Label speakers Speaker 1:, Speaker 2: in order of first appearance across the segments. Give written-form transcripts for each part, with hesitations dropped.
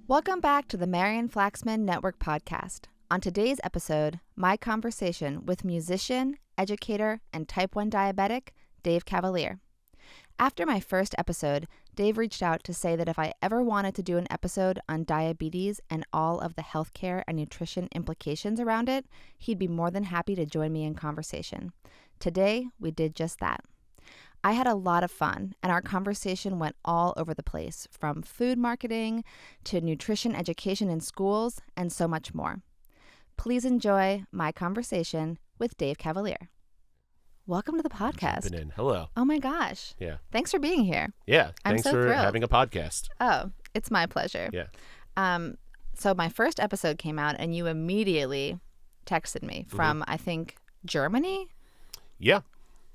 Speaker 1: Welcome back to the Marian Flaxman Network Podcast. On today's episode, my conversation with musician, educator, and type 1 diabetic, Dave Cavalier. After my first episode, Dave reached out to say that if I ever wanted to do an episode on diabetes and all of the healthcare and nutrition implications around it, he'd be more than happy to join me in conversation. Today, we did just that. I had a lot of fun, and our conversation went all over the place, from food marketing to nutrition education in schools and so much more. Please enjoy my conversation with Dave Cavalier. Welcome to the podcast.
Speaker 2: Jumping in. Hello.
Speaker 1: Oh my gosh.
Speaker 2: Yeah.
Speaker 1: Thanks for being here.
Speaker 2: Yeah. Thanks
Speaker 1: so
Speaker 2: for
Speaker 1: thrilled.
Speaker 2: having a podcast.
Speaker 1: Oh, it's my pleasure.
Speaker 2: Yeah.
Speaker 1: So my first episode came out, and you immediately texted me from, I think, Germany?
Speaker 2: Yeah.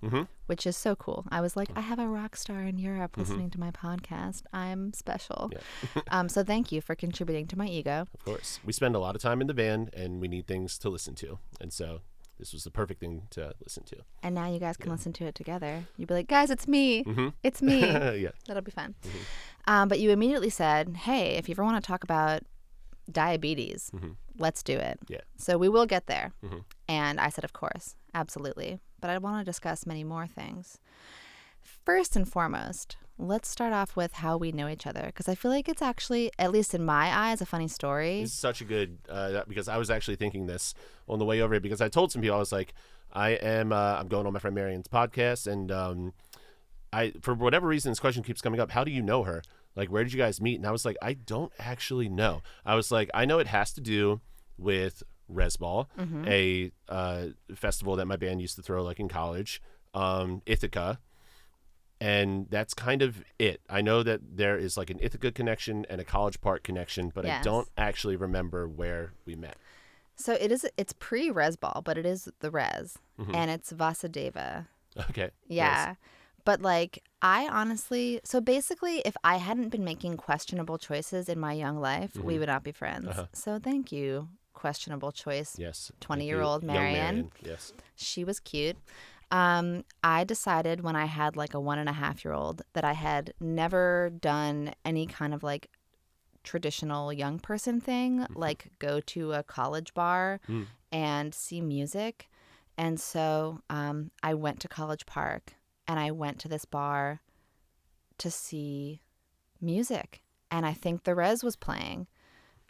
Speaker 2: Mm-hmm.
Speaker 1: Which is so cool. I was like, I have a rock star in Europe listening to my podcast. I'm special.
Speaker 2: Yeah.
Speaker 1: So thank you for contributing to my ego.
Speaker 2: Of course. We spend a lot of time in the van, and we need things to listen to. And so this was the perfect thing to listen to.
Speaker 1: And now you guys can listen to it together. You'd be like, guys, it's me.
Speaker 2: Mm-hmm.
Speaker 1: It's me.
Speaker 2: Yeah.
Speaker 1: That'll be fun.
Speaker 2: Mm-hmm.
Speaker 1: But you immediately said, hey, if you ever want to talk about diabetes, let's do it.
Speaker 2: Yeah.
Speaker 1: So we will get there.
Speaker 2: Mm-hmm.
Speaker 1: And I said, of course, absolutely. But I want to discuss many more things. First and foremost, let's start off with how we know each other, because I feel like it's actually, at least in my eyes, a funny story.
Speaker 2: This is such a good, because I was actually thinking this on the way over here, because I told some people, I was like, I'm going on my friend Marian's podcast, and for whatever reason, this question keeps coming up. How do you know her? Like, where did you guys meet? And I was like, I don't actually know. I was like, I know it has to do with Resball, a festival that my band used to throw like in college, Ithaca, and that's kind of it. I know that there is like an Ithaca connection and a College Park connection, but
Speaker 1: Yes.
Speaker 2: I don't actually remember where we met.
Speaker 1: So it's pre-Resball, but it is the Res, and it's Vasudeva.
Speaker 2: Okay.
Speaker 1: Yeah.
Speaker 2: Nice.
Speaker 1: But like, I honestly, so basically, if I hadn't been making questionable choices in my young life, we would not be friends. So thank you, questionable choice.
Speaker 2: Yes.
Speaker 1: 20-year-old
Speaker 2: Young
Speaker 1: Marian.
Speaker 2: Yes.
Speaker 1: She was cute. I decided when I had like a 1.5-year-old that I had never done any kind of like traditional young person thing, like go to a college bar and see music. And so I went to College Park, and I went to this bar to see music. And I think the Res was playing.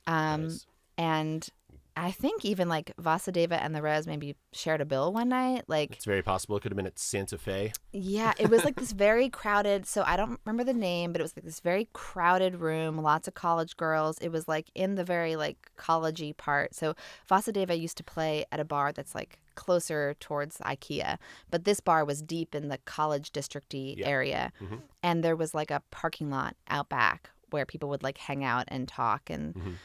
Speaker 2: Nice.
Speaker 1: And I think even like Vasudeva and the Res maybe shared a bill one night. Like,
Speaker 2: It's very possible. It could have been at Santa Fe.
Speaker 1: yeah, it was like this very crowded. So I don't remember the name, but it was like this very crowded room, lots of college girls. It was like in the very like college-y part. So Vasudeva used to play at a bar that's like closer towards IKEA, but this bar was deep in the college district-y area. And there was like a parking lot out back where people would like hang out and talk. And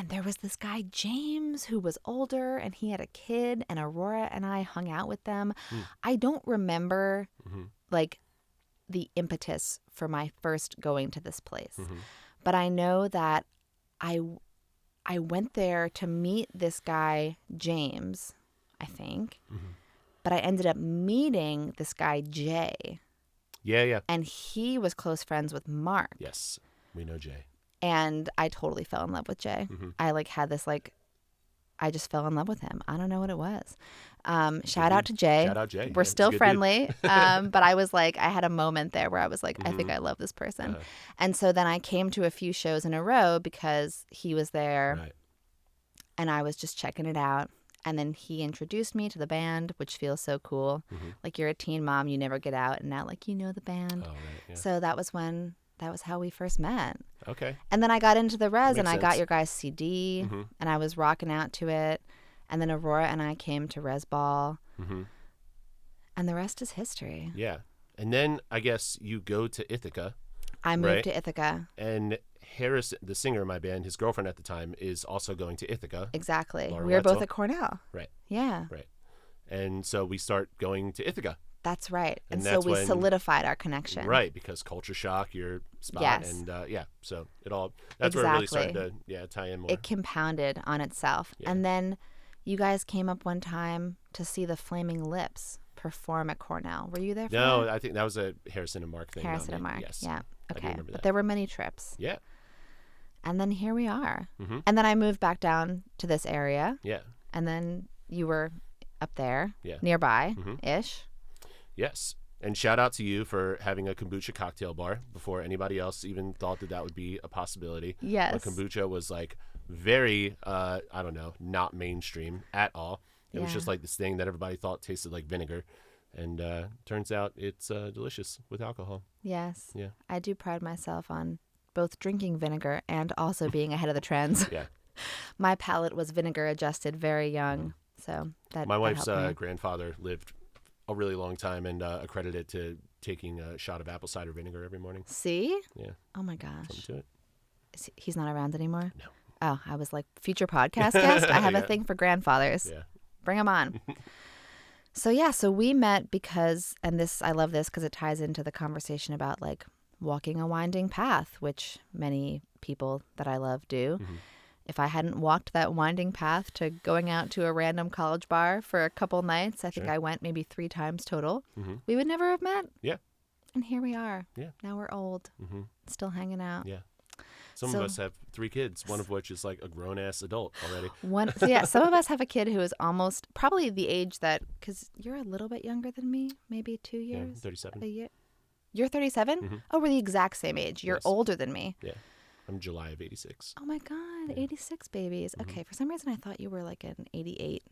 Speaker 1: there was this guy, James, who was older, and he had a kid, and Aurora and I hung out with them. I don't remember like the impetus for my first going to this place, but I know that I went there to meet this guy, James, I think, but I ended up meeting this guy, Jay.
Speaker 2: Yeah.
Speaker 1: And he was close friends with Mark.
Speaker 2: Yes. We know Jay.
Speaker 1: And I totally fell in love with Jay. I like had this like, I just fell in love with him. I don't know what it was. Shout out to Jay.
Speaker 2: Shout out Jay.
Speaker 1: We're
Speaker 2: Yeah,
Speaker 1: still
Speaker 2: he's a good
Speaker 1: friendly. But I was like, I had a moment there where I was like, I think I love this person. And so then I came to a few shows in a row because he was there,
Speaker 2: Right.
Speaker 1: and I was just checking it out. And then he introduced me to the band, which feels so cool. Like, you're a teen mom, you never get out, and now like you know the band.
Speaker 2: Oh, right. Yeah.
Speaker 1: So that was how we first met.
Speaker 2: Okay.
Speaker 1: And then I got into the Res, and
Speaker 2: Makes
Speaker 1: I got
Speaker 2: sense.
Speaker 1: your guys' CD, and I was rocking out to it. And then Aurora and I came to Resball, and the rest is history.
Speaker 2: Yeah. And then I guess you go to Ithaca.
Speaker 1: I moved
Speaker 2: Right.
Speaker 1: to Ithaca.
Speaker 2: And Harris, the singer in my band, his girlfriend at the time, is also going to Ithaca.
Speaker 1: Exactly.
Speaker 2: Laura
Speaker 1: We were both
Speaker 2: Wetzel.
Speaker 1: at Cornell.
Speaker 2: Right.
Speaker 1: Yeah,
Speaker 2: Right. And so we start going to Ithaca.
Speaker 1: that's right. And
Speaker 2: And
Speaker 1: so
Speaker 2: that's
Speaker 1: we
Speaker 2: when-
Speaker 1: solidified our connection.
Speaker 2: Right. Because culture shock, your spot.
Speaker 1: Yes.
Speaker 2: And so that's where it really started
Speaker 1: Exactly.
Speaker 2: to tie in more.
Speaker 1: It compounded on itself.
Speaker 2: Yeah.
Speaker 1: And then you guys came up one time to see the Flaming Lips perform at Cornell. Were you there for
Speaker 2: No,
Speaker 1: that?
Speaker 2: I think that was a Harrison and Mark thing.
Speaker 1: Harrison
Speaker 2: not
Speaker 1: and
Speaker 2: me.
Speaker 1: Mark.
Speaker 2: Yes.
Speaker 1: Yeah.
Speaker 2: I do
Speaker 1: Okay.
Speaker 2: remember
Speaker 1: But
Speaker 2: that.
Speaker 1: there were many trips.
Speaker 2: Yeah.
Speaker 1: And then here we are.
Speaker 2: Mm-hmm.
Speaker 1: And then I moved back down to this area.
Speaker 2: Yeah.
Speaker 1: And then you were up there,
Speaker 2: Yeah.
Speaker 1: nearby-ish.
Speaker 2: Yes. And shout out to you for having a kombucha cocktail bar before anybody else even thought that that would be a possibility.
Speaker 1: Yes.
Speaker 2: But kombucha was like very, I don't know, not mainstream at all. It was just like this thing that everybody thought tasted like vinegar. And turns out it's delicious with alcohol.
Speaker 1: Yes.
Speaker 2: Yeah.
Speaker 1: I do pride myself on both drinking vinegar and also being ahead of the trends.
Speaker 2: Yeah.
Speaker 1: My palate was vinegar adjusted very young. So
Speaker 2: My wife's
Speaker 1: helped me.
Speaker 2: grandfather lived a really long time and accredited to taking a shot of apple cider vinegar every morning.
Speaker 1: See?
Speaker 2: Yeah.
Speaker 1: Oh my gosh.
Speaker 2: Something to it.
Speaker 1: He's not around anymore?
Speaker 2: No.
Speaker 1: Oh, I was like, future podcast guest? I have a thing for grandfathers.
Speaker 2: Yeah.
Speaker 1: Bring them on. So we met because, and I love this because it ties into the conversation about like walking a winding path, which many people that I love do.
Speaker 2: Mm-hmm.
Speaker 1: If I hadn't walked that winding path to going out to a random college bar for a couple nights, I think I went maybe 3 times total, we would never have met.
Speaker 2: Yeah.
Speaker 1: And here we are.
Speaker 2: Yeah.
Speaker 1: Now we're old, still hanging out.
Speaker 2: Yeah. Some of us have 3 kids, one of which is like a grown-ass adult already.
Speaker 1: Some of us have a kid who is almost probably the age that, because you're a little bit younger than me, maybe 2 years.
Speaker 2: Yeah, 37.
Speaker 1: A year. You're 37? Oh, we're the exact same age. You're older than me.
Speaker 2: Yeah. I'm July of 86.
Speaker 1: Oh my God, 86 babies. Okay, for some reason I thought you were like an 88.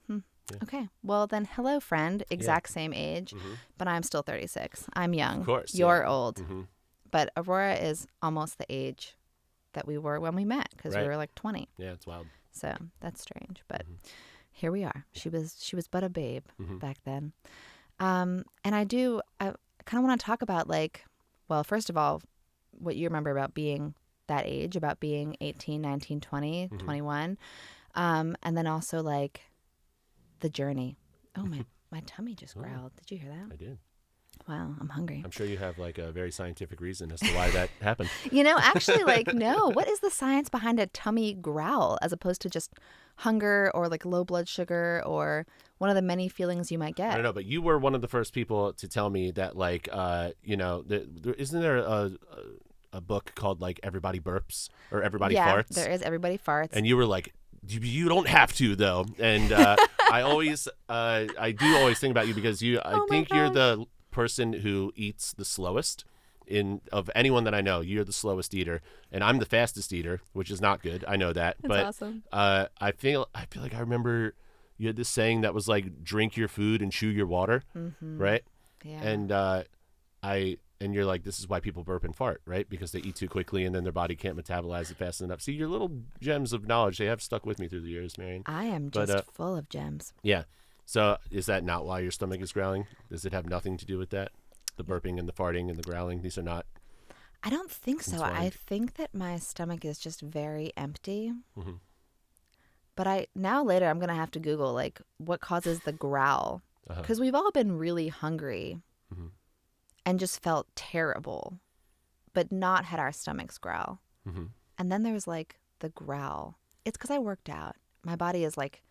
Speaker 2: Yeah.
Speaker 1: Okay, well then, hello friend, exact same age, but I'm still 36. I'm young.
Speaker 2: Of course.
Speaker 1: You're old. But Aurora is almost the age that we were when we met because we were like 20.
Speaker 2: Yeah, it's wild.
Speaker 1: So that's strange, but here we are. She was but a babe back then. And I kind of want to talk about like, well, first of all, what you remember about being that age, about being 18, 19, 20, 21. And then also like the journey. Oh, my tummy just growled. Did you hear that?
Speaker 2: I did.
Speaker 1: Wow, I'm hungry.
Speaker 2: I'm sure you have like a very scientific reason as to why that happened.
Speaker 1: Actually, like, no. What is the science behind a tummy growl as opposed to just hunger or like low blood sugar or one of the many feelings you might get?
Speaker 2: I don't know, but you were one of the first people to tell me that like, isn't there a book called like Everybody Burps or Everybody Farts?
Speaker 1: Yeah, there is Everybody Farts.
Speaker 2: And you were like, you don't have to though. And I do always think about you because I think you're the person who eats the slowest of anyone that I know. You're the slowest eater, and I'm the fastest eater, which is not good. I know that.
Speaker 1: That's
Speaker 2: but
Speaker 1: awesome.
Speaker 2: I feel like I remember you had this saying that was like, drink your food and chew your water, right?
Speaker 1: Yeah.
Speaker 2: And you're like, this is why people burp and fart, right? Because they eat too quickly and then their body can't metabolize it fast enough. See, your little gems of knowledge, they have stuck with me through the years, Marian.
Speaker 1: I am just full of gems.
Speaker 2: Yeah. So is that not why your stomach is growling? Does it have nothing to do with that? The burping and the farting and the growling, these are not?
Speaker 1: I don't think so.
Speaker 2: entwined?
Speaker 1: I think that my stomach is just very empty. But later I'm going to have to Google like what causes the growl. Because we've all been really hungry and just felt terrible, but not had our stomachs growl. And then there's like the growl. It's because I worked out. My body is like,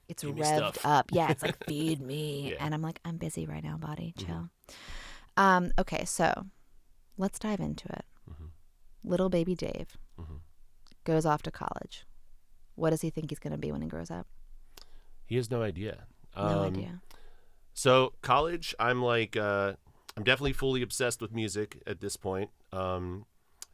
Speaker 1: it's revved up. Yeah, it's like, feed me.
Speaker 2: Yeah.
Speaker 1: And I'm like, I'm busy right now, body. Chill. Okay, so let's dive into it. Little baby Dave goes off to college. What does he think he's going to be when he grows up?
Speaker 2: He has no idea.
Speaker 1: No idea.
Speaker 2: So college, I'm like, I'm definitely fully obsessed with music at this point. I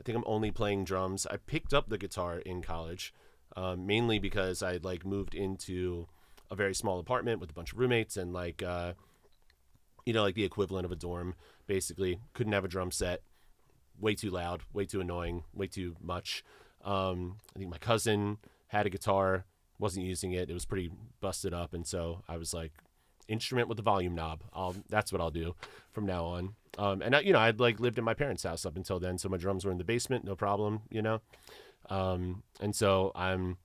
Speaker 2: think I'm only playing drums. I picked up the guitar in college, mainly because I like moved into a very small apartment with a bunch of roommates and like, like the equivalent of a dorm, basically. Couldn't have a drum set. Way too loud, way too annoying, way too much. I think my cousin had a guitar, wasn't using it. It was pretty busted up. And so I was like, instrument with the volume knob. That's what I'll do from now on. And I'd like lived in my parents' house up until then. So my drums were in the basement, no problem, And so I'm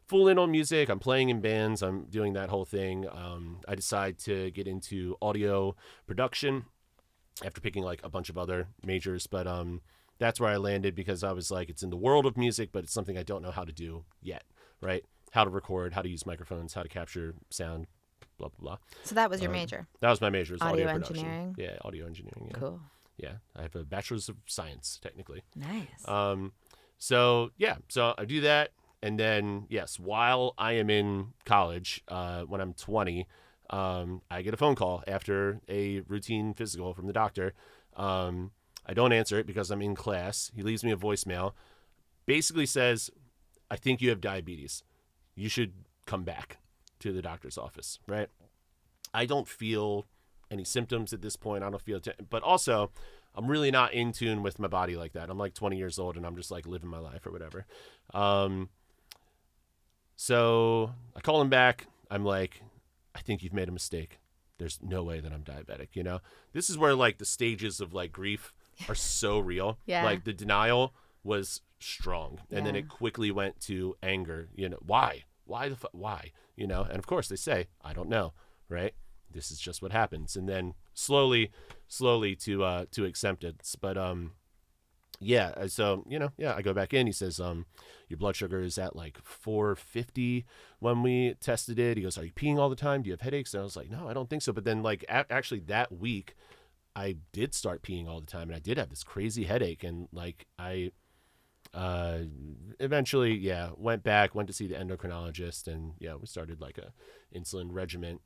Speaker 2: full in on music. I'm playing in bands. I'm doing that whole thing. I decide to get into audio production after picking like a bunch of other majors. But that's where I landed because I was like, it's in the world of music, but it's something I don't know how to do yet, right? How to record, how to use microphones, how to capture sound, blah, blah, blah.
Speaker 1: So that was your major?
Speaker 2: That was my major, was audio production.
Speaker 1: Engineering?
Speaker 2: Yeah, audio engineering. Yeah.
Speaker 1: Cool.
Speaker 2: Yeah, I have a bachelor's of science, technically.
Speaker 1: Nice.
Speaker 2: So I do that. And then, yes, while I am in college, when I'm 20, I get a phone call after a routine physical from the doctor. I don't answer it because I'm in class. He leaves me a voicemail. Basically says, I think you have diabetes. You should come back to the doctor's office, right? I don't feel any symptoms at this point. I don't feel but also, I'm really not in tune with my body like that. I'm like 20 years old and I'm just like living my life or whatever. So I call him back. I'm like, I think you've made a mistake. There's no way that I'm diabetic, you know? This is where like the stages of like grief are so real.
Speaker 1: Yeah.
Speaker 2: Like the denial was strong. And then it quickly went to anger, you know, why? Why? You know? And of course they say, I don't know, right? This is just what happens. And then slowly to acceptance. But so, you know, I go back in. He says, your blood sugar is at like 450 when we tested it. He goes, are you peeing all the time? Do you have headaches? And I was like, no, I don't think so. But then like actually that week I did start peeing all the time and I did have this crazy headache. And like I eventually, went to see the endocrinologist and we started like a insulin regimen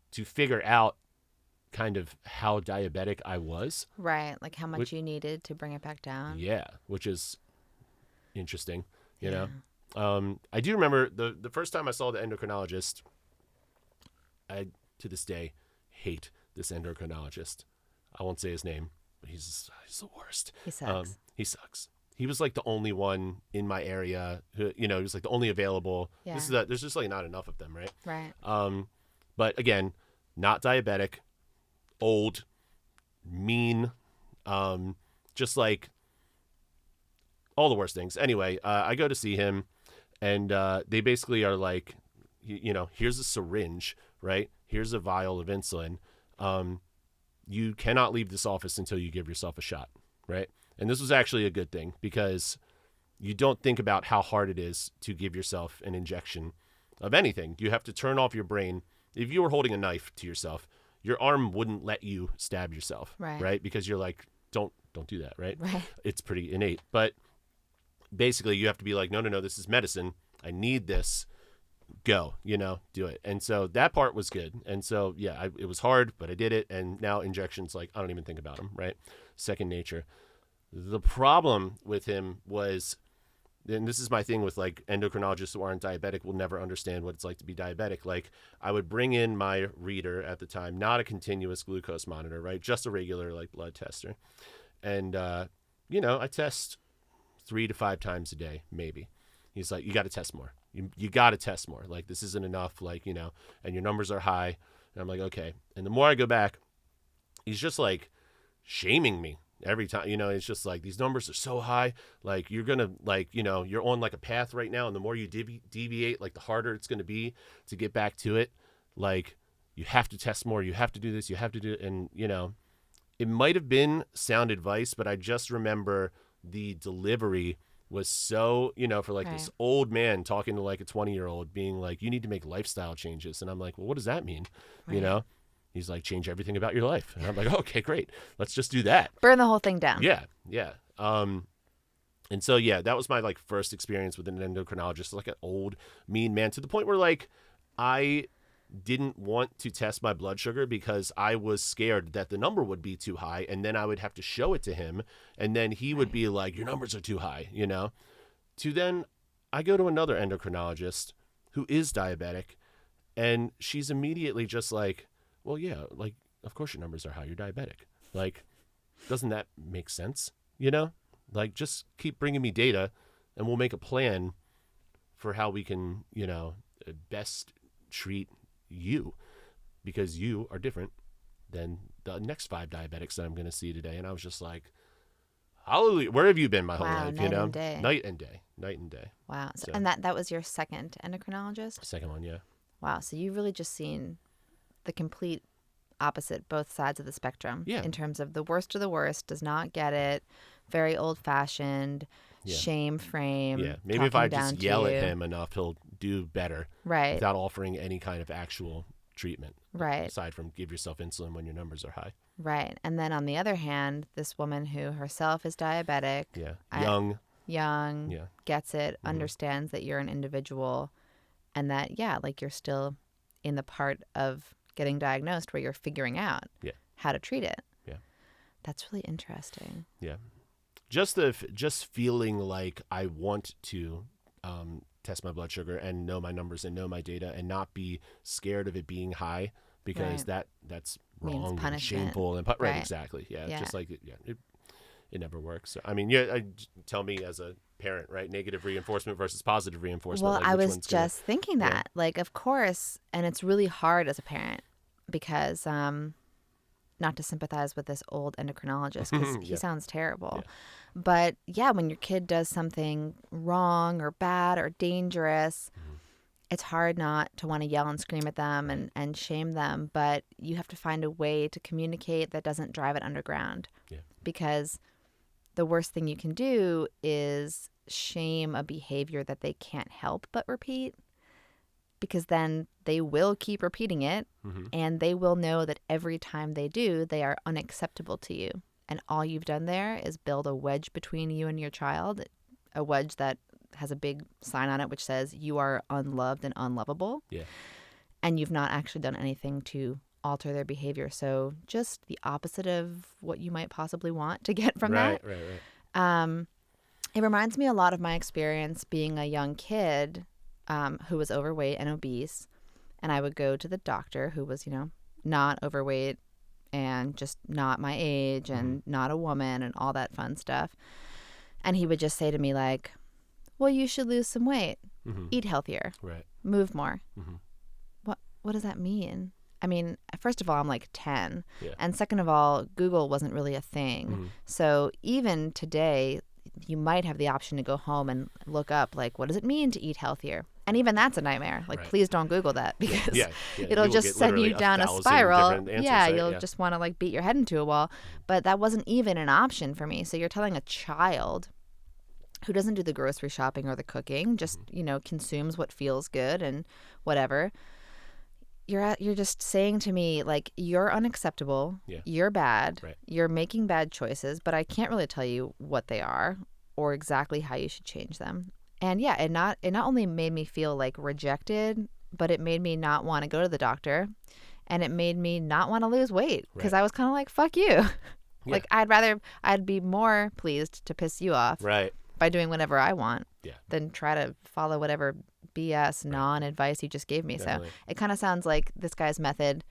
Speaker 2: to figure out kind of how diabetic I was.
Speaker 1: Right, like how much you needed to bring it back down.
Speaker 2: Yeah, which is interesting, you know. I do remember the first time I saw the endocrinologist, I, to this day, hate this endocrinologist. I won't say his name, but he's the worst.
Speaker 1: He sucks.
Speaker 2: He sucks. He was like the only one in my area who, you know, he was like the only available.
Speaker 1: Yeah.
Speaker 2: There's just like not enough of them, right?
Speaker 1: Right.
Speaker 2: But again, not diabetic, old, mean, just like all the worst things. Anyway, I go to see him and they basically are like, you know, here's a syringe, right? Here's a vial of insulin. You cannot leave this office until you give yourself a shot, right? And this was actually a good thing because you don't think about how hard it is to give yourself an injection of anything. You have to turn off your brain. If you were holding a knife to yourself, your arm wouldn't let you stab yourself, right? Because you're like, don't do that, right? It's pretty innate. But basically you have to be like, no, this is medicine. I need this. Go, you know, do it. And so that part was good. And so, it was hard, but I did it. And now injections, like, I don't even think about them, right? Second nature. The problem with him was, and this is my thing with like endocrinologists who aren't diabetic will never understand what it's like to be diabetic. Like I would bring in my reader at the time, not a continuous glucose monitor, right? Just a regular like blood tester. And, you know, I test 3 to 5 times a day, maybe. He's like, you got to test more. You got to test more. Like this isn't enough, like, you know, and your numbers are high. And I'm like, okay. And the more I go back, he's just like shaming me. Every time, you know, it's just like these numbers are so high, like you're going to like, you know, you're on like a path right now. And the more you deviate, like the harder it's going to be to get back to it. Like you have to test more. You have to do this. You have to do it. And, you know, it might have been sound advice, but I just remember the delivery was so, you know, for like this old man talking to like a 20-year-old being like, you need to make lifestyle changes. And I'm like, well, what does that mean? You know? He's like, change everything about your life. And I'm like, okay, great. Let's just do that.
Speaker 1: Burn the whole thing down.
Speaker 2: Yeah. And so, that was my like first experience with an endocrinologist, like an old, mean man, to the point where like I didn't want to test my blood sugar because I was scared that the number would be too high. And then I would have to show it to him. And then he would be like, your numbers are too high, you know? To then I go to another endocrinologist who is diabetic. And she's immediately just like, well, yeah, like, of course your numbers are high. You're diabetic. Like, doesn't that make sense? You know, like, just keep bringing me data and we'll make a plan for how we can, you know, best treat you because you are different than the next 5 diabetics that I'm going to see today. And I was just like, hallelujah. Where have you been my whole life? You know, night and day.
Speaker 1: Wow. So, and that was your second endocrinologist?
Speaker 2: Second one, yeah.
Speaker 1: Wow. So you've really just seen the complete opposite, both sides of the spectrum in terms of the worst of the worst, does not get it, very old-fashioned, shame frame. Yeah,
Speaker 2: maybe if I just yell at him enough, he'll do better.
Speaker 1: Right.
Speaker 2: Without offering any kind of actual treatment.
Speaker 1: Right.
Speaker 2: Aside from give yourself insulin when your numbers are high.
Speaker 1: Right. And then on the other hand, this woman who herself is diabetic.
Speaker 2: Yeah. Young,
Speaker 1: young,
Speaker 2: Yeah.
Speaker 1: gets it, understands that you're an individual, and that, yeah, like you're still in the part of getting diagnosed where you're figuring out how to treat it.
Speaker 2: Yeah.
Speaker 1: That's really interesting.
Speaker 2: Yeah. Just feeling like I want to test my blood sugar and know my numbers and know my data and not be scared of it being high, because that's wrong and shameful and right, exactly. Yeah. Just like it never works. So, I mean, tell me as a parent, right? Negative reinforcement versus positive reinforcement.
Speaker 1: Well,
Speaker 2: like
Speaker 1: I was just thinking that, like, of course, and it's really hard as a parent because, not to sympathize with this old endocrinologist because he sounds terrible. Yeah. But yeah, when your kid does something wrong or bad or dangerous, it's hard not to want to yell and scream at them and shame them. But you have to find a way to communicate that doesn't drive it underground. Yeah. Because the worst thing you can do is shame a behavior that they can't help but repeat, because then they will keep repeating it and they will know that every time they do, they are unacceptable to you. And all you've done there is build a wedge between you and your child, a wedge that has a big sign on it which says you are unloved and unlovable. Yeah. And you've not actually done anything to alter their behavior. So just the opposite of what you might possibly want to get from that. Right. It reminds me a lot of my experience being a young kid who was overweight and obese. And I would go to the doctor who was, not overweight and just not my age and not a woman and all that fun stuff. And he would just say to me like, well, you should lose some weight, eat healthier, move more. What does that mean? I mean, first of all, I'm like 10. Yeah. And second of all, Google wasn't really a thing. So even today, you might have the option to go home and look up, like, what does it mean to eat healthier? And even that's a nightmare. Like, please don't Google that because it'll just send you down a spiral. Answers, you'll just want to like beat your head into a wall. But that wasn't even an option for me. So you're telling a child who doesn't do the grocery shopping or the cooking, just, consumes what feels good and whatever. You're just saying to me, like, you're unacceptable, you're bad, you're making bad choices, but I can't really tell you what they are or exactly how you should change them. And it not only made me feel like rejected, but it made me not want to go to the doctor, and it made me not want to lose weight because I was kind of like, fuck you. Like, I'd be more pleased to piss you off by doing whatever I want than try to follow whatever BS non-advice you just gave me. Definitely. So it kind of sounds like this guy's method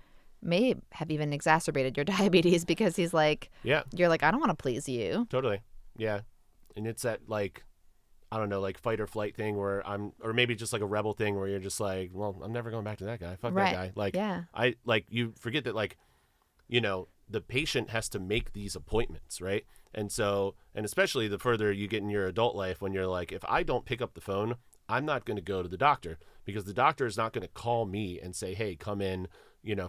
Speaker 1: may have even exacerbated your diabetes because he's like, you're like, I don't want to please you.
Speaker 2: Totally. Yeah. And it's that, like, I don't know, like fight or flight thing or maybe just like a rebel thing where you're just like, well, I'm never going back to that guy. Fuck that guy. Like, you forget that, like, the patient has to make these appointments, right? And so, and especially the further you get in your adult life when you're like, if I don't pick up the phone, I'm not going to go to the doctor because the doctor is not going to call me and say, hey, come in,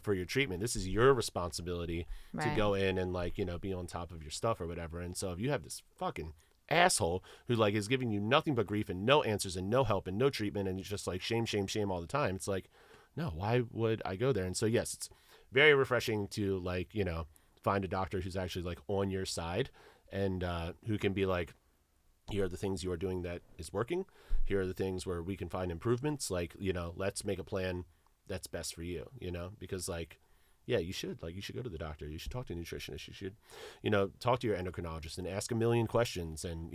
Speaker 2: for your treatment. This is your responsibility to go in and, like, be on top of your stuff or whatever. And so if you have this fucking asshole who, like, is giving you nothing but grief and no answers and no help and no treatment and it's just like shame, shame, shame all the time, it's like, no, why would I go there? And so, yes, it's very refreshing to, like, find a doctor who's actually, like, on your side and who can be like, here are the things you are doing that is working. Here are the things where we can find improvements. Like, let's make a plan that's best for you, because, like, you should go to the doctor. You should talk to a nutritionist. You should, talk to your endocrinologist and ask a million questions. And,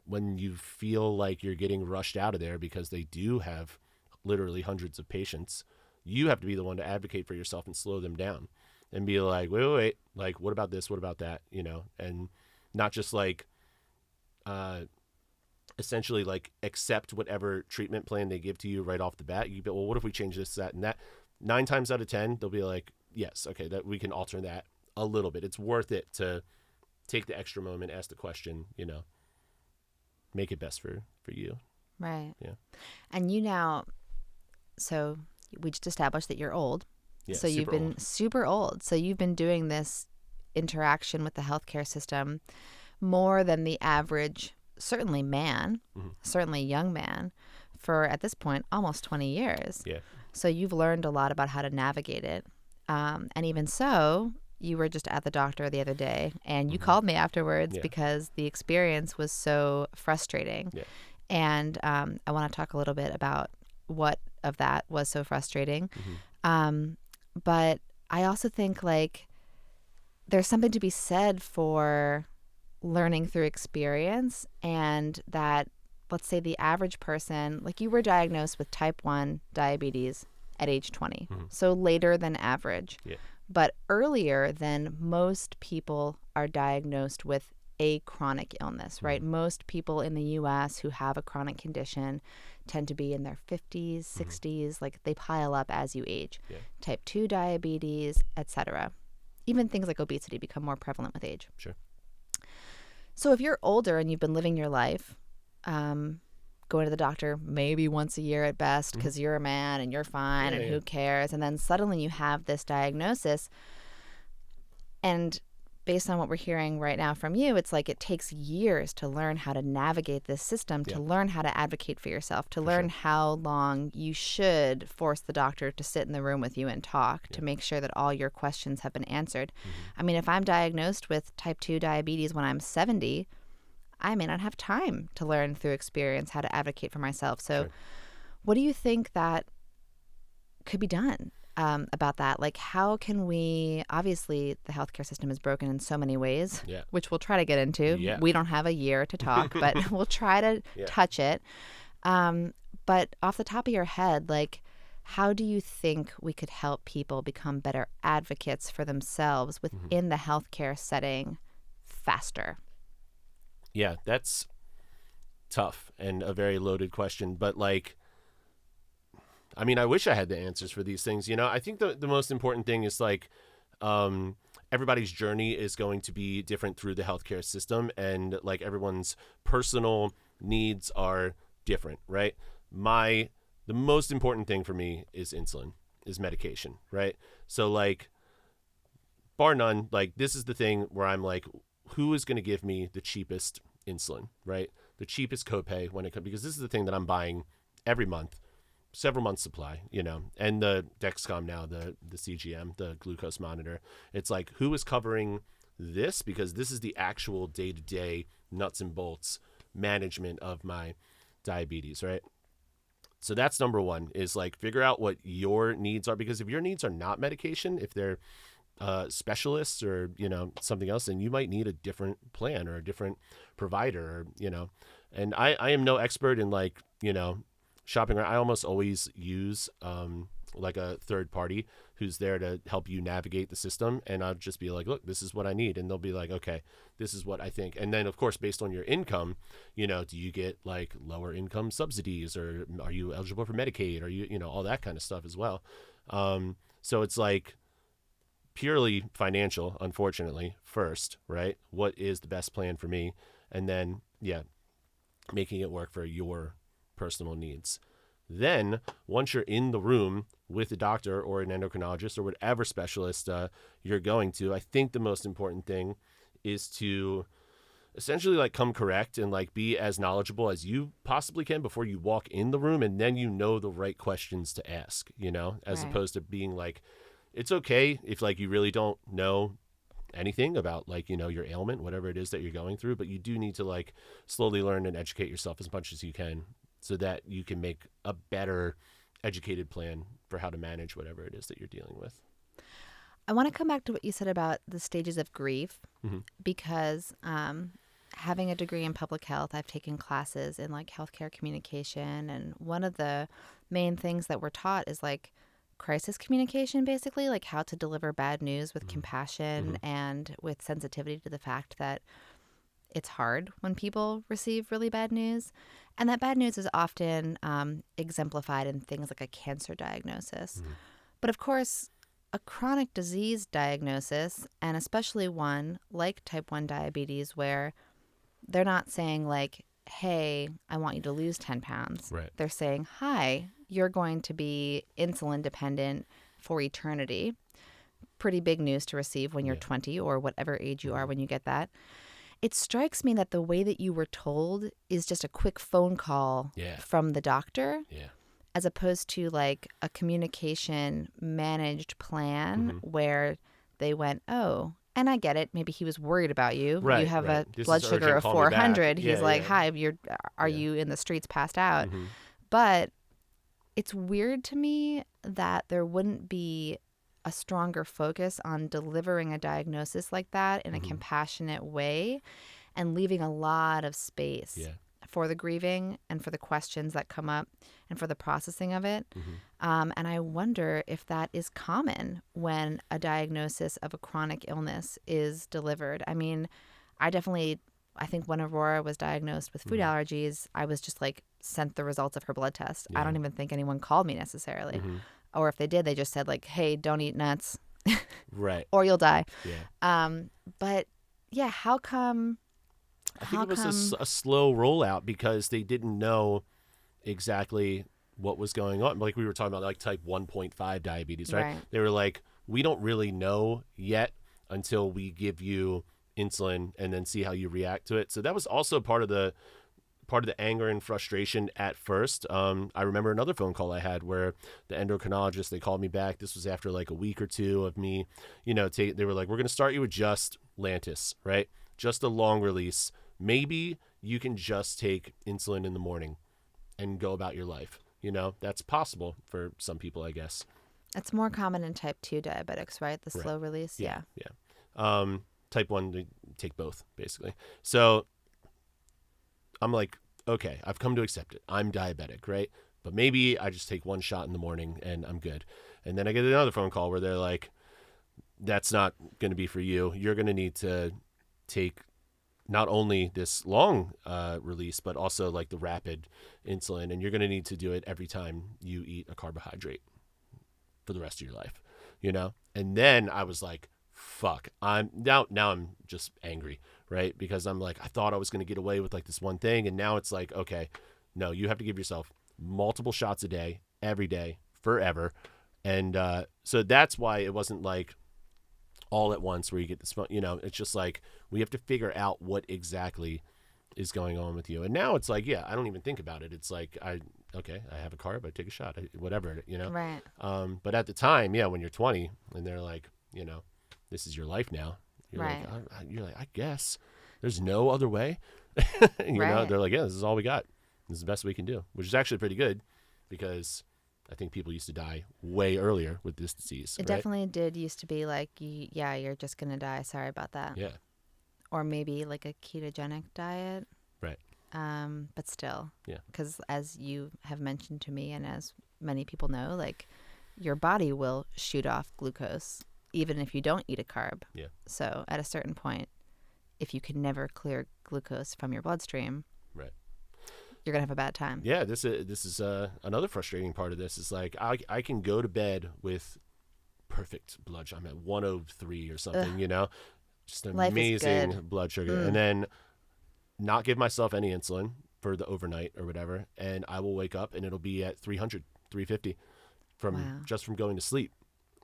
Speaker 2: when you feel like you're getting rushed out of there because they do have literally hundreds of patients, you have to be the one to advocate for yourself and slow them down and be like, wait, like, what about this? What about that? And not just like, essentially, like, accept whatever treatment plan they give to you right off the bat. You go, well, what if we change this, that, and that? 9 times out of 10, they'll be like, yes, okay, that we can alter that a little bit. It's worth it to take the extra moment, ask the question, make it best for you.
Speaker 1: Right.
Speaker 2: Yeah.
Speaker 1: And so we just established that you're old.
Speaker 2: Yeah,
Speaker 1: so you've been super old. So you've been doing this interaction with the healthcare system more than the average, certainly man, certainly young man, for, at this point, almost 20 years.
Speaker 2: Yeah.
Speaker 1: So you've learned a lot about how to navigate it. And even so, you were just at the doctor the other day and you called me afterwards because the experience was so frustrating.
Speaker 2: Yeah.
Speaker 1: And I want to talk a little bit about what of that was so frustrating. But I also think like there's something to be said for learning through experience, and that, let's say the average person, like you were diagnosed with type 1 diabetes at age 20. So later than average.
Speaker 2: Yeah.
Speaker 1: But earlier than most people are diagnosed with a chronic illness, right? Most people in the U.S. who have a chronic condition tend to be in their 50s, 60s, like they pile up as you age.
Speaker 2: Yeah.
Speaker 1: Type 2 diabetes, etc. Even things like obesity become more prevalent with age.
Speaker 2: Sure.
Speaker 1: So if you're older and you've been living your life, going to the doctor maybe once a year at best because you're a man and you're fine and who cares, and then suddenly you have this diagnosis, and based on what we're hearing right now from you, it's like it takes years to learn how to navigate this system, to learn how to advocate for yourself, to learn how long you should force the doctor to sit in the room with you and talk to make sure that all your questions have been answered. I mean, if I'm diagnosed with type 2 diabetes when I'm 70, I may not have time to learn through experience how to advocate for myself. So what do you think that could be done about that? Like, how can we, obviously the healthcare system is broken in so many ways, which we'll try to get into. We don't have a year to talk, but we'll try to touch it. But off the top of your head, like, how do you think we could help people become better advocates for themselves within the healthcare setting faster?
Speaker 2: Yeah, that's tough and a very loaded question. But like, I mean, I wish I had the answers for these things. You know, I think the most important thing is like everybody's journey is going to be different through the healthcare system, and like everyone's personal needs are different, right? The most important thing for me is insulin, is medication, right? So like, bar none, like this is the thing where I'm like, who is going to give me the cheapest insulin, right? The cheapest copay when it comes, because this is the thing that I'm buying every month, several months supply, you know, and the Dexcom now, the CGM, the glucose monitor. It's like, who is covering this? Because this is the actual day-to-day nuts and bolts management of my diabetes, right? So that's number one, is like figure out what your needs are, because if your needs are not medication, if they're specialists or, you know, something else, then you might need a different plan or a different provider, or, you know. And I am no expert in like, you know, shopping around. I almost always use like a third party who's there to help you navigate the system, and I'll just be like, look, this is what I need, and they'll be like, okay, this is what I think. And then of course, based on your income, you know, do you get like lower income subsidies, or are you eligible for Medicaid, or you know, all that kind of stuff as well. So it's like purely financial, unfortunately, first, right? What is the best plan for me? And then making it work for your personal needs. Then once you're in the room with a doctor or an endocrinologist or whatever specialist you're going to, I think the most important thing is to essentially like come correct and like be as knowledgeable as you possibly can before you walk in the room, and then you know the right questions to ask, you know, as opposed to being like, it's okay if like you really don't know anything about like, you know, your ailment, whatever it is that you're going through, but you do need to like slowly learn and educate yourself as much as you can, so that you can make a better educated plan for how to manage whatever it is that you're dealing with.
Speaker 1: I want to come back to what you said about the stages of grief, because having a degree in public health, I've taken classes in like healthcare communication, and one of the main things that we're taught is like crisis communication, basically, like how to deliver bad news with compassion and with sensitivity to the fact that it's hard when people receive really bad news. And that bad news is often exemplified in things like a cancer diagnosis. But of course, a chronic disease diagnosis, and especially one like type 1 diabetes, where they're not saying like, hey, I want you to lose 10 pounds.
Speaker 2: Right.
Speaker 1: They're saying, hi, you're going to be insulin dependent for eternity. Pretty big news to receive when you're 20 or whatever age you are when you get that. It strikes me that the way that you were told is just a quick phone call from the doctor, as opposed to like a communication managed plan where they went, oh, and I get it. Maybe he was worried about you.
Speaker 2: Right,
Speaker 1: You have
Speaker 2: right.
Speaker 1: a
Speaker 2: This
Speaker 1: blood
Speaker 2: is
Speaker 1: sugar
Speaker 2: urgent,
Speaker 1: of
Speaker 2: call me back.
Speaker 1: 400. He's
Speaker 2: Yeah,
Speaker 1: like,
Speaker 2: yeah.
Speaker 1: hi, are
Speaker 2: Yeah.
Speaker 1: you in the streets passed out?
Speaker 2: Mm-hmm.
Speaker 1: But it's weird to me that there wouldn't be a stronger focus on delivering a diagnosis like that in a
Speaker 2: Mm-hmm.
Speaker 1: compassionate way and leaving a lot of space
Speaker 2: Yeah.
Speaker 1: for the grieving and for the questions that come up and for the processing of it.
Speaker 2: Mm-hmm.
Speaker 1: And I wonder if that is common when a diagnosis of a chronic illness is delivered. I mean, I think when Aurora was diagnosed with food allergies, I was just like sent the results of her blood test. I
Speaker 2: Yeah.
Speaker 1: don't even think anyone called me necessarily.
Speaker 2: Mm-hmm.
Speaker 1: Or if they did, they just said like, hey, don't eat nuts
Speaker 2: Right.
Speaker 1: or you'll die.
Speaker 2: Yeah.
Speaker 1: But yeah, how come?
Speaker 2: I think it was a slow rollout because they didn't know exactly what was going on. Like we were talking about, like type 1.5 diabetes, right? They were like, we don't really know yet until we give you insulin and then see how you react to it. So that was also part of the anger and frustration at first. I remember another phone call I had where the endocrinologist, they called me back. This was after like a week or two of me, they were like, we're going to start you with just Lantus, right? Just a long release. Maybe you can just take insulin in the morning and go about your life. That's possible for some people, I guess.
Speaker 1: It's more common in type 2 diabetics, right? The slow release.
Speaker 2: Yeah. Type 1, they take both, basically. So I'm like, okay, I've come to accept it. I'm diabetic, right? But maybe I just take one shot in the morning and I'm good. And then I get another phone call where they're like, that's not going to be for you. You're going to need to take not only this long release, but also like the rapid insulin. And you're going to need to do it every time you eat a carbohydrate for the rest of your life, And then I was like, fuck, now I'm just angry, right? Because I'm like, I thought I was going to get away with like this one thing. And now it's like, okay, no, you have to give yourself multiple shots a day, every day, forever. And so that's why it wasn't like all at once where you get this, it's just like, we have to figure out what exactly is going on with you. And now it's like, yeah, I don't even think about it. It's like, I have a carb, I take a shot, whatever,
Speaker 1: Right.
Speaker 2: But at the time, yeah, when you're 20 and they're like, this is your life now. You're
Speaker 1: Right.
Speaker 2: like, I guess there's no other way.
Speaker 1: Right.
Speaker 2: They're like, yeah, this is all we got. This is the best we can do, which is actually pretty good because I think people used to die way earlier with this disease.
Speaker 1: It definitely did used to be like, yeah, you're just going to die. Sorry about that.
Speaker 2: Yeah.
Speaker 1: Or maybe like a ketogenic diet.
Speaker 2: Right.
Speaker 1: But still.
Speaker 2: Yeah.
Speaker 1: Because as you have mentioned to me and as many people know, like your body will shoot off glucose even if you don't eat a carb.
Speaker 2: Yeah.
Speaker 1: So at a certain point, if you can never clear glucose from your bloodstream,
Speaker 2: right,
Speaker 1: you're gonna have a bad time.
Speaker 2: Yeah, this is another frustrating part of this is like I can go to bed with perfect blood sugar. I'm at 103 or something, just an
Speaker 1: Life is
Speaker 2: amazing
Speaker 1: good.
Speaker 2: blood sugar, and then not give myself any insulin for the overnight or whatever, and I will wake up and it'll be at 300, 350 just from going to sleep.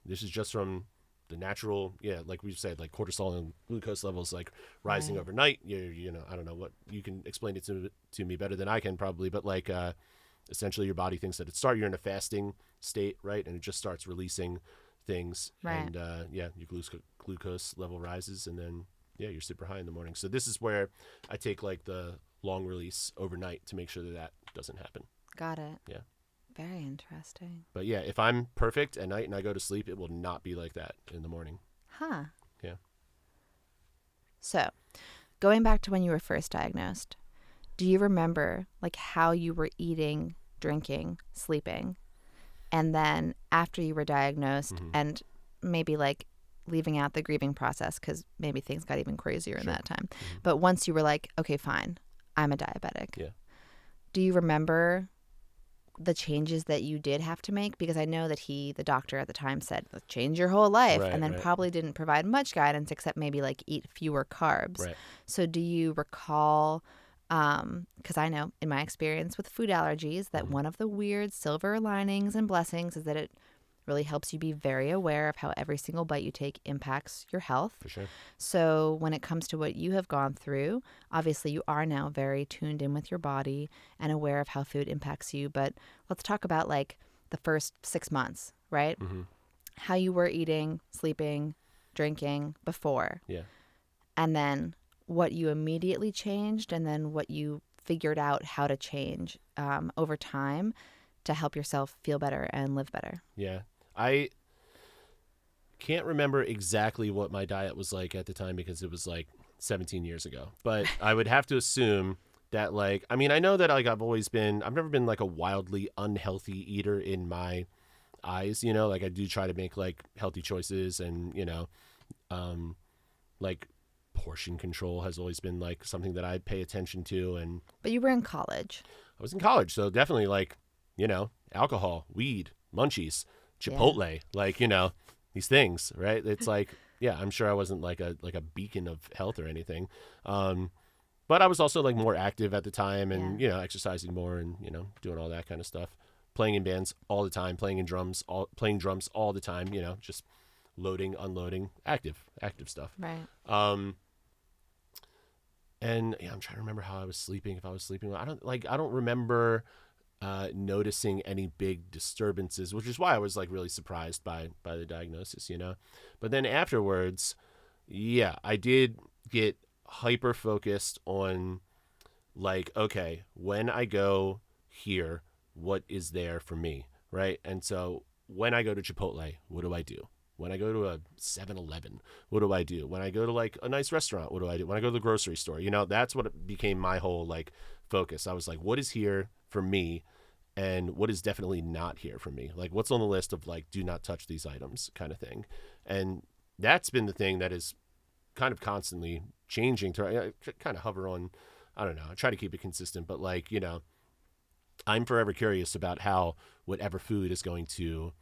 Speaker 2: This is just from the natural, like we said, like cortisol and glucose levels like rising
Speaker 1: Right.
Speaker 2: overnight. I don't know what, you can explain it to me better than I can probably, but like essentially your body thinks that you're in a fasting state, right? And it just starts releasing things,
Speaker 1: Right.
Speaker 2: and your glucose level rises, and then you're super high in the morning. So this is where I take like the long release overnight to make sure that doesn't happen.
Speaker 1: Got it.
Speaker 2: Yeah.
Speaker 1: Very interesting.
Speaker 2: But yeah, if I'm perfect at night and I go to sleep, it will not be like that in the morning.
Speaker 1: Huh.
Speaker 2: Yeah.
Speaker 1: So, going back to when you were first diagnosed, do you remember like how you were eating, drinking, sleeping, and then after you were diagnosed, and maybe like leaving out the grieving process because maybe things got even crazier in that time. But once you were like, okay, fine, I'm a diabetic.
Speaker 2: Yeah.
Speaker 1: Do you remember the changes that you did have to make? Because I know that the doctor at the time said, change your whole life,
Speaker 2: Right,
Speaker 1: and then
Speaker 2: right.
Speaker 1: probably didn't provide much guidance except maybe like eat fewer carbs.
Speaker 2: Right.
Speaker 1: So do you recall, because I know in my experience with food allergies that one of the weird silver linings and blessings is that it really helps you be very aware of how every single bite you take impacts your health.
Speaker 2: For sure.
Speaker 1: So when it comes to what you have gone through, obviously you are now very tuned in with your body and aware of how food impacts you. But let's talk about like the first 6 months, right? How you were eating, sleeping, drinking before,
Speaker 2: Yeah.
Speaker 1: and then what you immediately changed, and then what you figured out how to change over time to help yourself feel better and live better.
Speaker 2: Yeah. I can't remember exactly what my diet was like at the time because it was like 17 years ago. But I would have to assume that, like, I mean, I know that, like, I've never been like a wildly unhealthy eater in my eyes, you know, like I do try to make like healthy choices, and, you know, like portion control has always been like something that I pay attention to. And
Speaker 1: But you were in college.
Speaker 2: I was in college, so definitely, like, you know, alcohol, weed, munchies, Chipotle, like, you know, these things, right? It's like, yeah, I'm sure I wasn't like a beacon of health or anything. But I was also like more active at the time, and, you know, exercising more, and, you know, doing all that kind of stuff, playing in bands all the time, playing drums all the time, you know, just loading, unloading, active stuff.
Speaker 1: Right.
Speaker 2: And yeah, I'm trying to remember how I was sleeping. If I was sleeping, I don't remember noticing any big disturbances, which is why I was like really surprised by the diagnosis, you know. But then afterwards, yeah, I did get hyper focused on, like, okay, when I go here, what is there for me, right? And so when I go to Chipotle, what do I do? When I go to a 7-Eleven, what do I do? When I go to like a nice restaurant, what do I do? When I go to the grocery store, you know, that's what became my whole like focus. I was like, what is here for me, and what is definitely not here for me? Like, what's on the list of like, do not touch these items kind of thing. And that's been the thing that is kind of constantly changing. I kind of hover on, I don't know, I try to keep it consistent, but like, you know, I'm forever curious about how whatever food is going to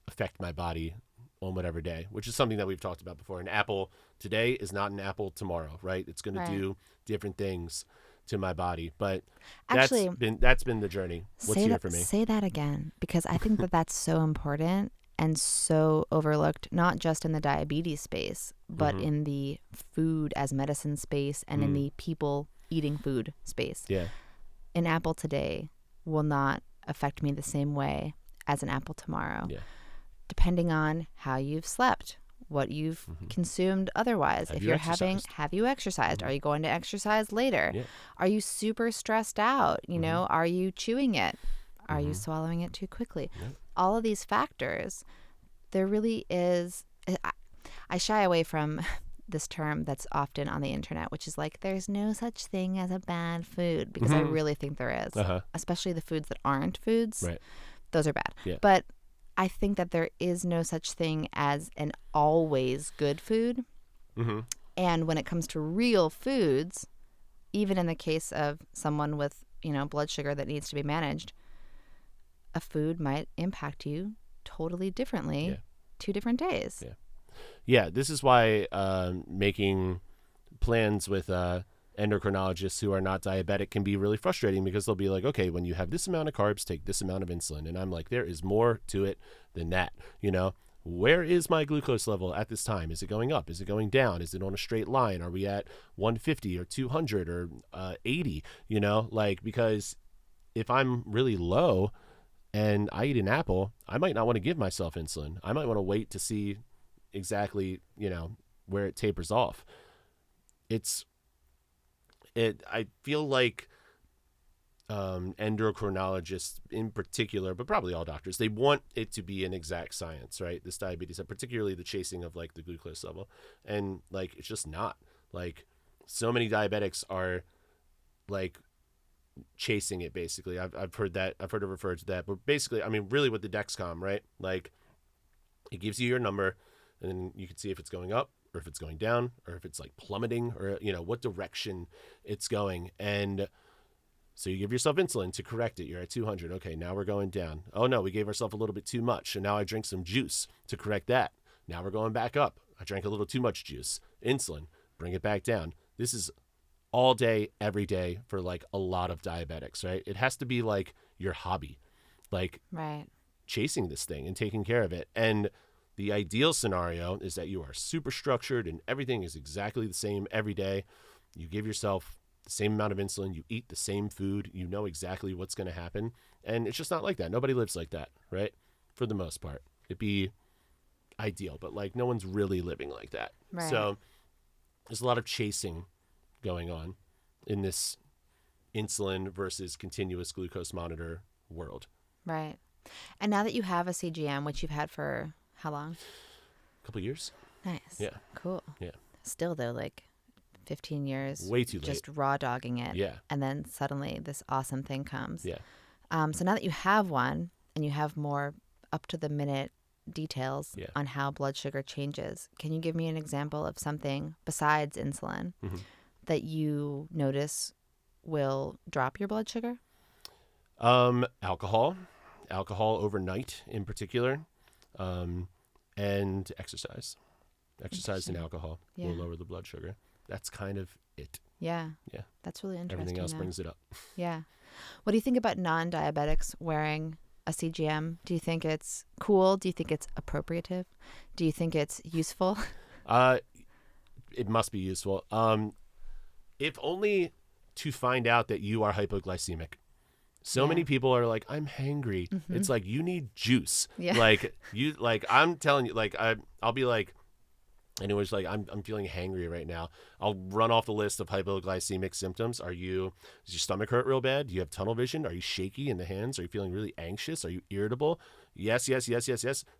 Speaker 2: affect my body on whatever day, which is something that we've talked about before. An apple today is not an apple tomorrow, right? It's going to do different things to my body. But
Speaker 1: Actually,
Speaker 2: that's been the journey. What's here for me?
Speaker 1: Say that again, because I think that that's so important and so overlooked, not just in the diabetes space, but in the food as medicine space, and in the people eating food space.
Speaker 2: Yeah.
Speaker 1: An apple today will not affect me the same way as an apple tomorrow.
Speaker 2: Yeah.
Speaker 1: Depending on how you've slept, what you've consumed otherwise. Have you exercised? Are you going to exercise later?
Speaker 2: Yeah.
Speaker 1: Are you super stressed out? You know, are you chewing it? Are you swallowing it too quickly?
Speaker 2: Yep.
Speaker 1: All of these factors, there really is. I shy away from this term that's often on the internet, which is like, there's no such thing as a bad food, because I really think there is, especially the foods that aren't foods.
Speaker 2: Right.
Speaker 1: Those are bad.
Speaker 2: Yeah.
Speaker 1: But I think that there is no such thing as an always good food. And when it comes to real foods, even in the case of someone with, you know, blood sugar that needs to be managed, a food might impact you totally differently 2 different days.
Speaker 2: Yeah. Yeah, this is why making plans with endocrinologists who are not diabetic can be really frustrating, because they'll be like, okay, when you have this amount of carbs, take this amount of insulin. And I'm like, there is more to it than that. You know, where is my glucose level at this time? Is it going up? Is it going down? Is it on a straight line? Are we at 150 or 200 or 80? You know, like, because if I'm really low and I eat an apple, I might not want to give myself insulin. I might want to wait to see exactly, you know, where it tapers off. I feel like endocrinologists in particular, but probably all doctors, they want it to be an exact science, right? This diabetes, and particularly the chasing of like the glucose level. And like, it's just not. Like, so many diabetics are like chasing it, basically. I've heard it referred to that, but basically, I mean, really with the Dexcom, right? Like, it gives you your number, and then you can see if it's going up, or if it's going down, or if it's like plummeting, or, you know, what direction it's going. And so you give yourself insulin to correct it. You're at 200. Okay, now we're going down. Oh no, we gave ourselves a little bit too much. And now I drink some juice to correct that. Now we're going back up. I drank a little too much juice. Insulin, bring it back down. This is all day, every day for like a lot of diabetics, right? It has to be like your hobby, like chasing this thing and taking care of it. And the ideal scenario is that you are super structured and everything is exactly the same every day. You give yourself the same amount of insulin, you eat the same food, you know exactly what's going to happen. And it's just not like that. Nobody lives like that, right? For the most part. ideal, but like no one's really living like that.
Speaker 1: Right.
Speaker 2: So there's a lot of chasing going on in this insulin versus continuous glucose monitor world.
Speaker 1: Right. And now that you have a CGM, which you've had for how long?
Speaker 2: A couple of years.
Speaker 1: Nice.
Speaker 2: Yeah.
Speaker 1: Cool.
Speaker 2: Yeah.
Speaker 1: Still though, like 15 years.
Speaker 2: Way too late.
Speaker 1: Just raw dogging it.
Speaker 2: Yeah.
Speaker 1: And then suddenly this awesome thing comes.
Speaker 2: Yeah.
Speaker 1: So now that you have one and you have more up to the minute details
Speaker 2: Yeah.
Speaker 1: on how blood sugar changes, can you give me an example of something besides insulin that you notice will drop your blood sugar?
Speaker 2: Alcohol overnight in particular, and exercise and alcohol will lower the blood sugar. That's kind of it.
Speaker 1: Yeah.
Speaker 2: Yeah.
Speaker 1: That's really interesting.
Speaker 2: Everything else brings it up.
Speaker 1: Yeah. What do you think about non-diabetics wearing a CGM? Do you think it's cool? Do you think it's appropriative? Do you think it's useful?
Speaker 2: It must be useful. If only to find out that you are hypoglycemic. So many people are like, I'm hangry. It's like, you need juice.
Speaker 1: Yeah.
Speaker 2: Like I'm telling you, like I'll be like, anyways, like I'm feeling hangry right now. I'll run off the list of hypoglycemic symptoms. Does your stomach hurt real bad? Do you have tunnel vision? Are you shaky in the hands? Are you feeling really anxious? Are you irritable? Yes.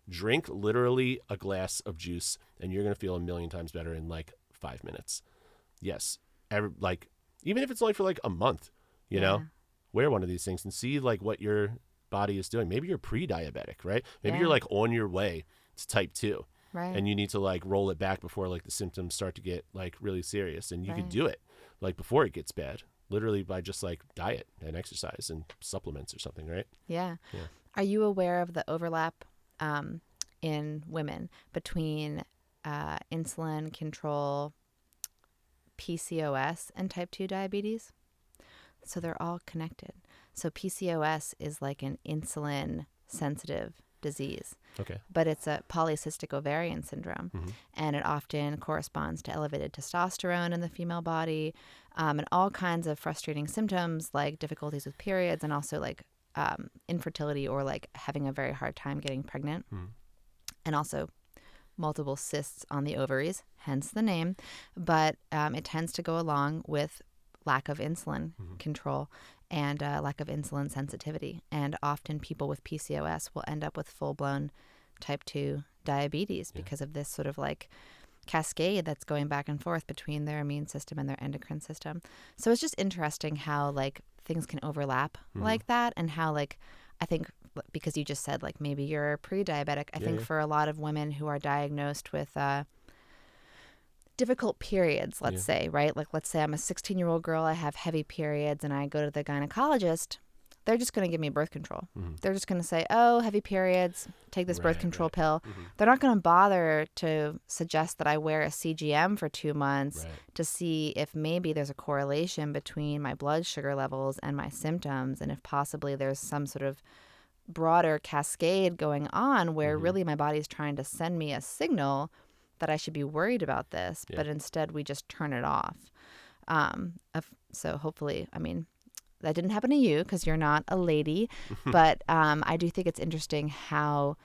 Speaker 2: Drink literally a glass of juice and you're going to feel a million times better in like 5 minutes. Yes. Even if it's only for like a month, you know, wear one of these things and see like what your body is doing. Maybe you're pre-diabetic, right? Maybe you're like on your way to type 2.
Speaker 1: Right.
Speaker 2: And you need to like roll it back before like the symptoms start to get like really serious. And you can do it like before it gets bad, literally by just like diet and exercise and supplements or something, right?
Speaker 1: Yeah. Are you aware of the overlap in women between insulin control, PCOS, and type 2 diabetes? So they're all connected. So PCOS is like an insulin sensitive disease.
Speaker 2: Okay.
Speaker 1: But it's a polycystic ovarian syndrome, and it often corresponds to elevated testosterone in the female body, and all kinds of frustrating symptoms like difficulties with periods and also like infertility or like having a very hard time getting pregnant, and also multiple cysts on the ovaries, hence the name. But it tends to go along with lack of insulin control and lack of insulin sensitivity. And often people with PCOS will end up with full-blown type 2 diabetes because of this sort of like cascade that's going back and forth between their immune system and their endocrine system. So it's just interesting how like things can overlap like that, and how like, I think because you just said like maybe you're pre-diabetic, I think for a lot of women who are diagnosed with difficult periods, let's say, right? Like, let's say I'm a 16-year-old girl, I have heavy periods, and I go to the gynecologist. They're just going to give me birth control. They're just going to say, oh, heavy periods, take this birth control pill. They're not going to bother to suggest that I wear a CGM for 2 months to see if maybe there's a correlation between my blood sugar levels and my symptoms, and if possibly there's some sort of broader cascade going on where really my body's trying to send me a signal that I should be worried about this, but instead we just turn it off. So hopefully, I mean, that didn't happen to you because you're not a lady, but I do think it's interesting how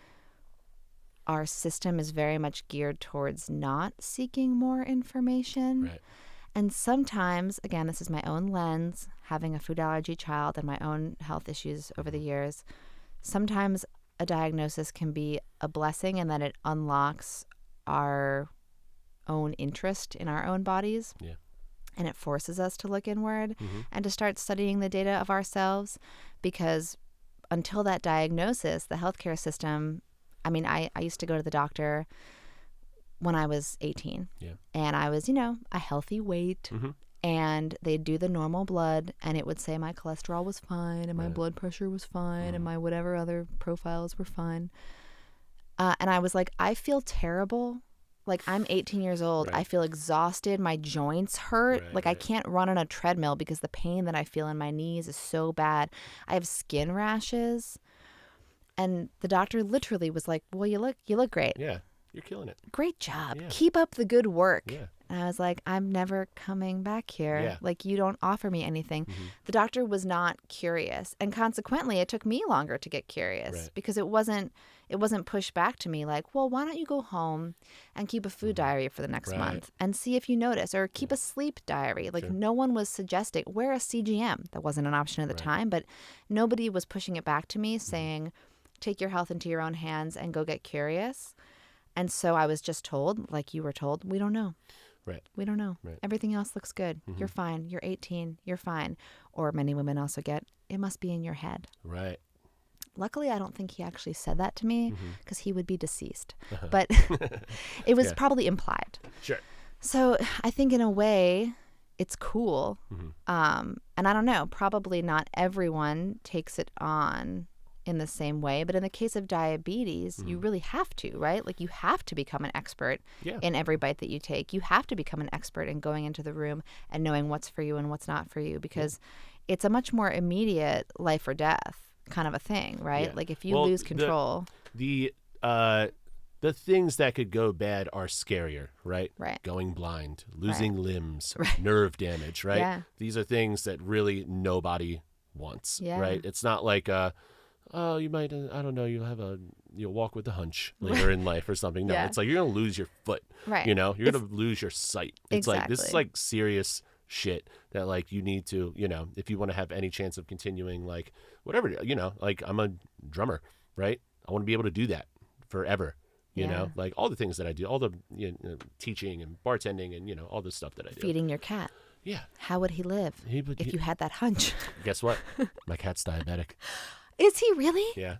Speaker 1: our system is very much geared towards not seeking more information.
Speaker 2: Right.
Speaker 1: And sometimes, again, this is my own lens, having a food allergy child and my own health issues over the years, sometimes a diagnosis can be a blessing in that it unlocks our own interest in our own bodies. Yeah. And it forces us to look inward and to start studying the data of ourselves, because until that diagnosis, the healthcare system, I mean, I used to go to the doctor when I was 18 and I was, a healthy weight, and they'd do the normal blood and it would say my cholesterol was fine and my blood pressure was fine and my whatever other profiles were fine. And I was like, I feel terrible. Like, I'm 18 years old. I feel exhausted. My joints hurt. I can't run on a treadmill because the pain that I feel in my knees is so bad. I have skin rashes. And the doctor literally was like, well, you look great.
Speaker 2: Yeah, you're killing it.
Speaker 1: Great job. Yeah. Keep up the good work.
Speaker 2: Yeah.
Speaker 1: And I was like, I'm never coming back here.
Speaker 2: Yeah.
Speaker 1: Like, you don't offer me anything.
Speaker 2: Mm-hmm.
Speaker 1: The doctor was not curious. And consequently, it took me longer to get curious
Speaker 2: Right.
Speaker 1: because it wasn't pushed back to me like, well, why don't you go home and keep a food diary for the next
Speaker 2: Right.
Speaker 1: month and see if you notice, or keep a sleep diary. Like,
Speaker 2: Sure.
Speaker 1: no one was suggesting, wear a CGM. That wasn't an option at the
Speaker 2: Right.
Speaker 1: time, but nobody was pushing it back to me saying, take your health into your own hands and go get curious. And so I was just told, like you were told, we don't know.
Speaker 2: Right.
Speaker 1: We don't know.
Speaker 2: Right.
Speaker 1: Everything else looks good.
Speaker 2: Mm-hmm.
Speaker 1: You're fine. You're 18. You're fine. Or many women also get, it must be in your head.
Speaker 2: Right.
Speaker 1: Luckily, I don't think he actually said that to me
Speaker 2: Mm-hmm.
Speaker 1: because he would be deceased. But it was
Speaker 2: Yeah.
Speaker 1: probably implied.
Speaker 2: Sure.
Speaker 1: So I think in a way, it's cool.
Speaker 2: Mm-hmm.
Speaker 1: And I don't know, probably not everyone takes it on in the same way. But in the case of diabetes, you really have to, right? Like, you have to become an expert
Speaker 2: Yeah.
Speaker 1: in every bite that you take. You have to become an expert in going into the room and knowing what's for you and what's not for you, because it's a much more immediate life or death kind of a thing, right?
Speaker 2: Yeah.
Speaker 1: Like, if you
Speaker 2: Well,
Speaker 1: lose control.
Speaker 2: The things that could go bad are scarier, right?
Speaker 1: Right.
Speaker 2: Going blind, losing limbs,
Speaker 1: Right.
Speaker 2: nerve damage, right?
Speaker 1: Yeah.
Speaker 2: These are things that really nobody wants,
Speaker 1: Yeah.
Speaker 2: right? It's not like, oh, you might, I don't know, you'll walk with a hunch later in life or something. No,
Speaker 1: Yeah.
Speaker 2: it's like you're going to lose your foot,
Speaker 1: Right.
Speaker 2: you know? You're going to lose your sight. It's like, this is
Speaker 1: Exactly.
Speaker 2: like serious shit that, like, you need to, you know, if you want to have any chance of continuing, like, whatever, you know, like, I'm a drummer, right? I want to be able to do that forever, you
Speaker 1: Yeah.
Speaker 2: know, like all the things that I do, all the teaching and bartending and, you know, all this stuff that I do.
Speaker 1: Feeding your cat.
Speaker 2: Yeah.
Speaker 1: How would he live if you had that hunch?
Speaker 2: Guess what? My cat's diabetic.
Speaker 1: Is he really?
Speaker 2: Yeah.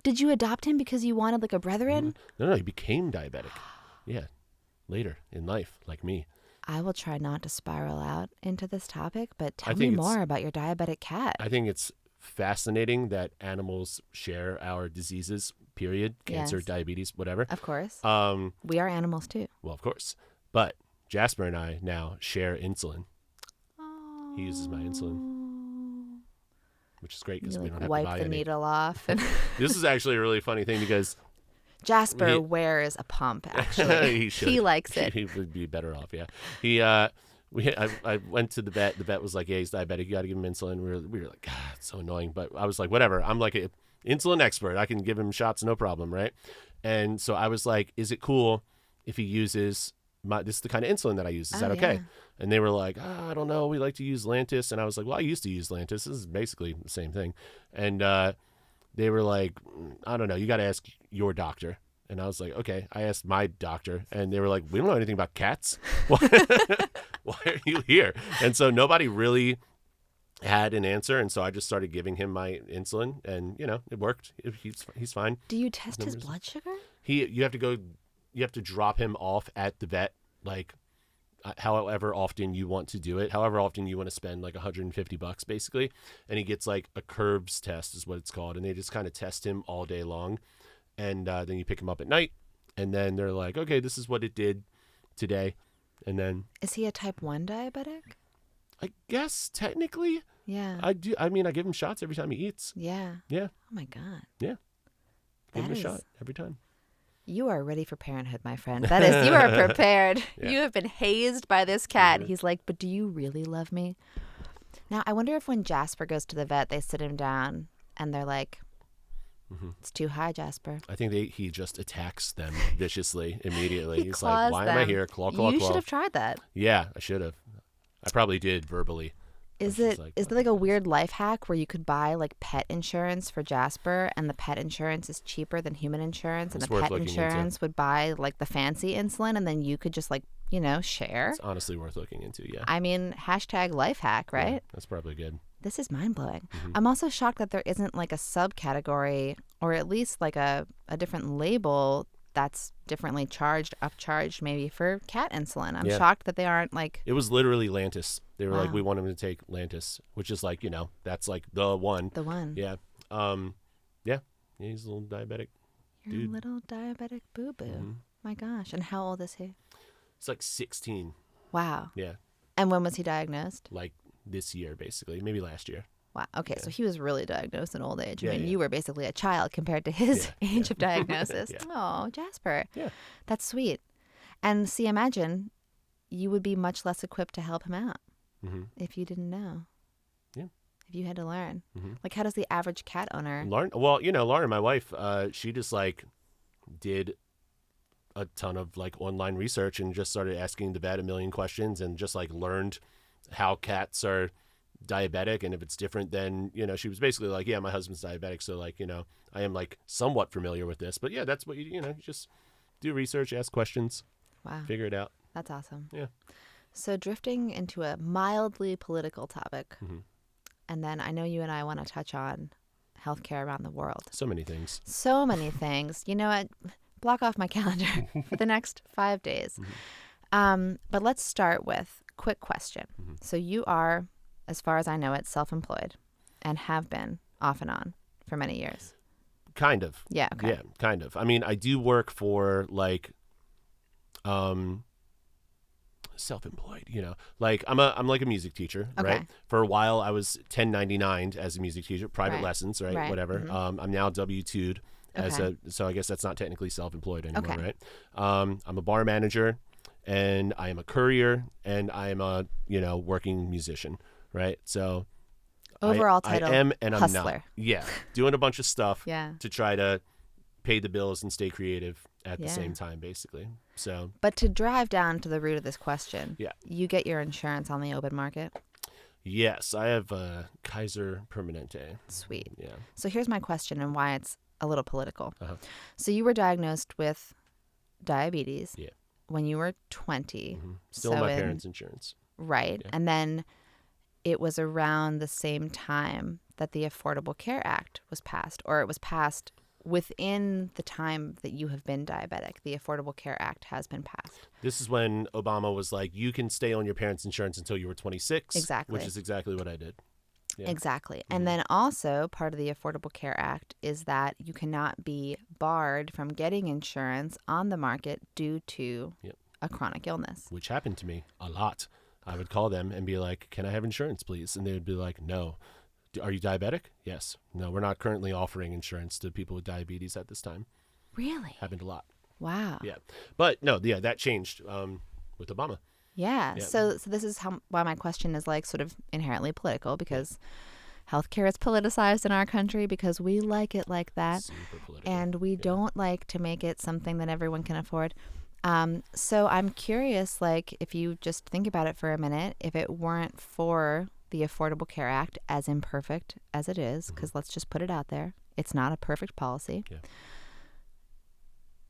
Speaker 1: Did you adopt him because you wanted like a brethren?
Speaker 2: No, he became diabetic. Yeah. Later in life, like me.
Speaker 1: I will try not to spiral out into this topic, but tell me
Speaker 2: think it's-
Speaker 1: more about your diabetic cat.
Speaker 2: I think it's fascinating that animals share our diseases, period. Cancer,
Speaker 1: Yes.
Speaker 2: diabetes, whatever.
Speaker 1: Of course.
Speaker 2: Um,
Speaker 1: We are animals too.
Speaker 2: well, of course. But Jasper and I now share insulin. He uses my insulin, which is great because
Speaker 1: You
Speaker 2: we
Speaker 1: like
Speaker 2: don't have to
Speaker 1: wipe
Speaker 2: buy
Speaker 1: the
Speaker 2: any.
Speaker 1: needle off. And
Speaker 2: This is actually a really funny thing because
Speaker 1: Jasper
Speaker 2: He-
Speaker 1: wears a pump, actually.
Speaker 2: he should.
Speaker 1: He likes it.
Speaker 2: He would be better off. Yeah. I went to the vet. The vet was like, "Yeah, he's diabetic. You got to give him insulin." We were like, "God, it's so annoying." But I was like, "Whatever. I'm like an insulin expert. I can give him shots, no problem, right?" And so I was like, "Is it cool if he uses this is the kind of insulin that I use? Is that okay?"
Speaker 1: Yeah.
Speaker 2: And they were like, "I don't know. We like to use Lantus." And I was like, "Well, I used to use Lantus. This is basically the same thing." And they were like, "I don't know. You got to ask your doctor." And I was like, okay. I asked my doctor, and they were like, we don't know anything about cats. Why are you here? And so nobody really had an answer, and so I just started giving him my insulin, and, you know, it worked. He's fine.
Speaker 1: Do you test his blood sugar?
Speaker 2: You have to drop him off at the vet, like, however often you want to do it, however often you want to spend like $150 basically. And he gets like a curbs test is what it's called. And they just kind of test him all day long. And then you pick him up at night, and then they're like, okay, this is what it did today. And then
Speaker 1: Is he a type 1 diabetic?
Speaker 2: I guess technically
Speaker 1: Yeah.
Speaker 2: I do. I mean, I give him shots every time he eats.
Speaker 1: Yeah.
Speaker 2: Yeah.
Speaker 1: Oh my God.
Speaker 2: Yeah. Give him a
Speaker 1: That
Speaker 2: shot
Speaker 1: is-
Speaker 2: every time.
Speaker 1: You are ready for parenthood, my friend. That is, you are prepared.
Speaker 2: Yeah.
Speaker 1: You have been hazed by this cat.
Speaker 2: Mhm.
Speaker 1: He's like, but do you really love me? Now, I wonder if when Jasper goes to the vet, they sit him down and they're like, it's too high, Jasper.
Speaker 2: I think he just attacks them viciously immediately.
Speaker 1: He
Speaker 2: He's
Speaker 1: claws
Speaker 2: like, why am I
Speaker 1: them.
Speaker 2: here? Claw, claw,
Speaker 1: You
Speaker 2: claw.
Speaker 1: should have tried that.
Speaker 2: Yeah, I should have. I probably did verbally.
Speaker 1: Is
Speaker 2: She's
Speaker 1: it
Speaker 2: like,
Speaker 1: is there like a weird life hack where you could buy like pet insurance for Jasper, and the pet insurance is cheaper than human insurance, and
Speaker 2: It's
Speaker 1: the
Speaker 2: worth
Speaker 1: pet
Speaker 2: looking into.
Speaker 1: insurance would buy like the fancy insulin, and then you could just like, share?
Speaker 2: It's honestly worth looking into, yeah.
Speaker 1: I mean, hashtag life hack, right?
Speaker 2: Yeah, that's probably good.
Speaker 1: This is mind blowing.
Speaker 2: Mm-hmm.
Speaker 1: I'm also shocked that there isn't like a subcategory or at least like a different label that's differently upcharged maybe for cat insulin. I'm
Speaker 2: Yeah.
Speaker 1: shocked that they aren't like,
Speaker 2: It was literally Lantus. They were like,
Speaker 1: Wow.
Speaker 2: we want him to take Lantus, which is like, that's like the one.
Speaker 1: the one.
Speaker 2: Yeah. Yeah. He's a little diabetic.
Speaker 1: Your
Speaker 2: Dude.
Speaker 1: little diabetic boo boo.
Speaker 2: Mhm.
Speaker 1: My gosh. And how old is he?
Speaker 2: It's like 16.
Speaker 1: Wow.
Speaker 2: Yeah.
Speaker 1: And when was he diagnosed?
Speaker 2: Like this year, basically. Maybe last year.
Speaker 1: Wow. Okay. So he was really diagnosed in old age.
Speaker 2: Yeah,
Speaker 1: I mean,
Speaker 2: yeah.
Speaker 1: you were basically a child compared to his
Speaker 2: Yeah,
Speaker 1: age
Speaker 2: yeah.
Speaker 1: of diagnosis.
Speaker 2: Yeah.
Speaker 1: Oh, Jasper.
Speaker 2: Yeah.
Speaker 1: That's sweet. And see, imagine you would be much less equipped to help him out
Speaker 2: Mm-hmm.
Speaker 1: if you didn't know.
Speaker 2: Yeah.
Speaker 1: If you had to learn.
Speaker 2: Mm-hmm.
Speaker 1: Like, how does the average cat owner?
Speaker 2: Lauren, my wife, she just like did a ton of like online research and just started asking the vet a million questions and just like learned how cats are diabetic and if it's different than, she was basically like, yeah, my husband's diabetic. So like, I am like somewhat familiar with this, but yeah, that's what you just do research, ask questions,
Speaker 1: Wow.
Speaker 2: figure it out.
Speaker 1: That's awesome.
Speaker 2: Yeah.
Speaker 1: So drifting into a mildly political topic,
Speaker 2: Mm-hmm.
Speaker 1: and then I know you and I want to touch on healthcare around the world.
Speaker 2: So many things.
Speaker 1: So many things. You know what? Block off my calendar for the next 5 days.
Speaker 2: Mm-hmm.
Speaker 1: But let's start with quick question.
Speaker 2: Mm-hmm.
Speaker 1: So you are, as far as I know it, self-employed and have been off and on for many years.
Speaker 2: Kind of.
Speaker 1: Yeah. Okay.
Speaker 2: Yeah, kind of. I mean, I do work for like, self-employed, like I'm like a music teacher,
Speaker 1: Okay.
Speaker 2: right? For a while I was 1099 as a music teacher, private
Speaker 1: Right.
Speaker 2: lessons, right?
Speaker 1: Right.
Speaker 2: Whatever.
Speaker 1: Mhm.
Speaker 2: I'm now W-2'd as
Speaker 1: Okay.
Speaker 2: so I guess that's not technically self-employed anymore,
Speaker 1: Okay.
Speaker 2: right? I'm a bar manager and I am a courier and I am a, working musician, right? So
Speaker 1: Overall title,
Speaker 2: I am and I'm not.
Speaker 1: hustler.
Speaker 2: Yeah. Doing a bunch of stuff
Speaker 1: Yeah.
Speaker 2: to try to pay the bills and stay creative at the
Speaker 1: Yeah.
Speaker 2: same time, basically. So
Speaker 1: But to drive down to the root of this question,
Speaker 2: yeah.
Speaker 1: you get your insurance on the open market.
Speaker 2: Yes, I have Kaiser Permanente.
Speaker 1: Sweet.
Speaker 2: Yeah.
Speaker 1: So here's my question and why it's a little political.
Speaker 2: Uh-huh.
Speaker 1: So you were diagnosed with diabetes
Speaker 2: Yeah.
Speaker 1: when you were 20.
Speaker 2: Mm-hmm. Still
Speaker 1: So
Speaker 2: my
Speaker 1: in-
Speaker 2: parents' insurance.
Speaker 1: Right.
Speaker 2: Yeah.
Speaker 1: And then it was around the same time that the Affordable Care Act was passed, or it was passed within the time that you have been diabetic. The Affordable Care Act has been passed.
Speaker 2: This is when Obama was like, you can stay on your parents' insurance until you were 26.
Speaker 1: Exactly.
Speaker 2: Which is exactly what I did. Yeah.
Speaker 1: Exactly.
Speaker 2: Mhm.
Speaker 1: And then also part of the Affordable Care Act is that you cannot be barred from getting insurance on the market due to
Speaker 2: Yep.
Speaker 1: a chronic illness.
Speaker 2: Which happened to me a lot. I would call them and be like, can I have insurance, please? And they would be like, no. Are you diabetic? Yes. No, we're not currently offering insurance to people with diabetes at this time.
Speaker 1: Really?
Speaker 2: Happened a lot.
Speaker 1: Wow.
Speaker 2: Yeah. But no, yeah, that changed with Obama.
Speaker 1: Yeah.
Speaker 2: Yeah.
Speaker 1: So this is why my question is like sort of inherently political, because healthcare is politicized in our country because we like it like that.
Speaker 2: Super political.
Speaker 1: And we don't like to make it something that everyone can afford. So I'm curious, like, if you just think about it for a minute, if it weren't for the Affordable Care Act, as imperfect as it is, because let's just put it out there, it's not a perfect policy.
Speaker 2: Yeah.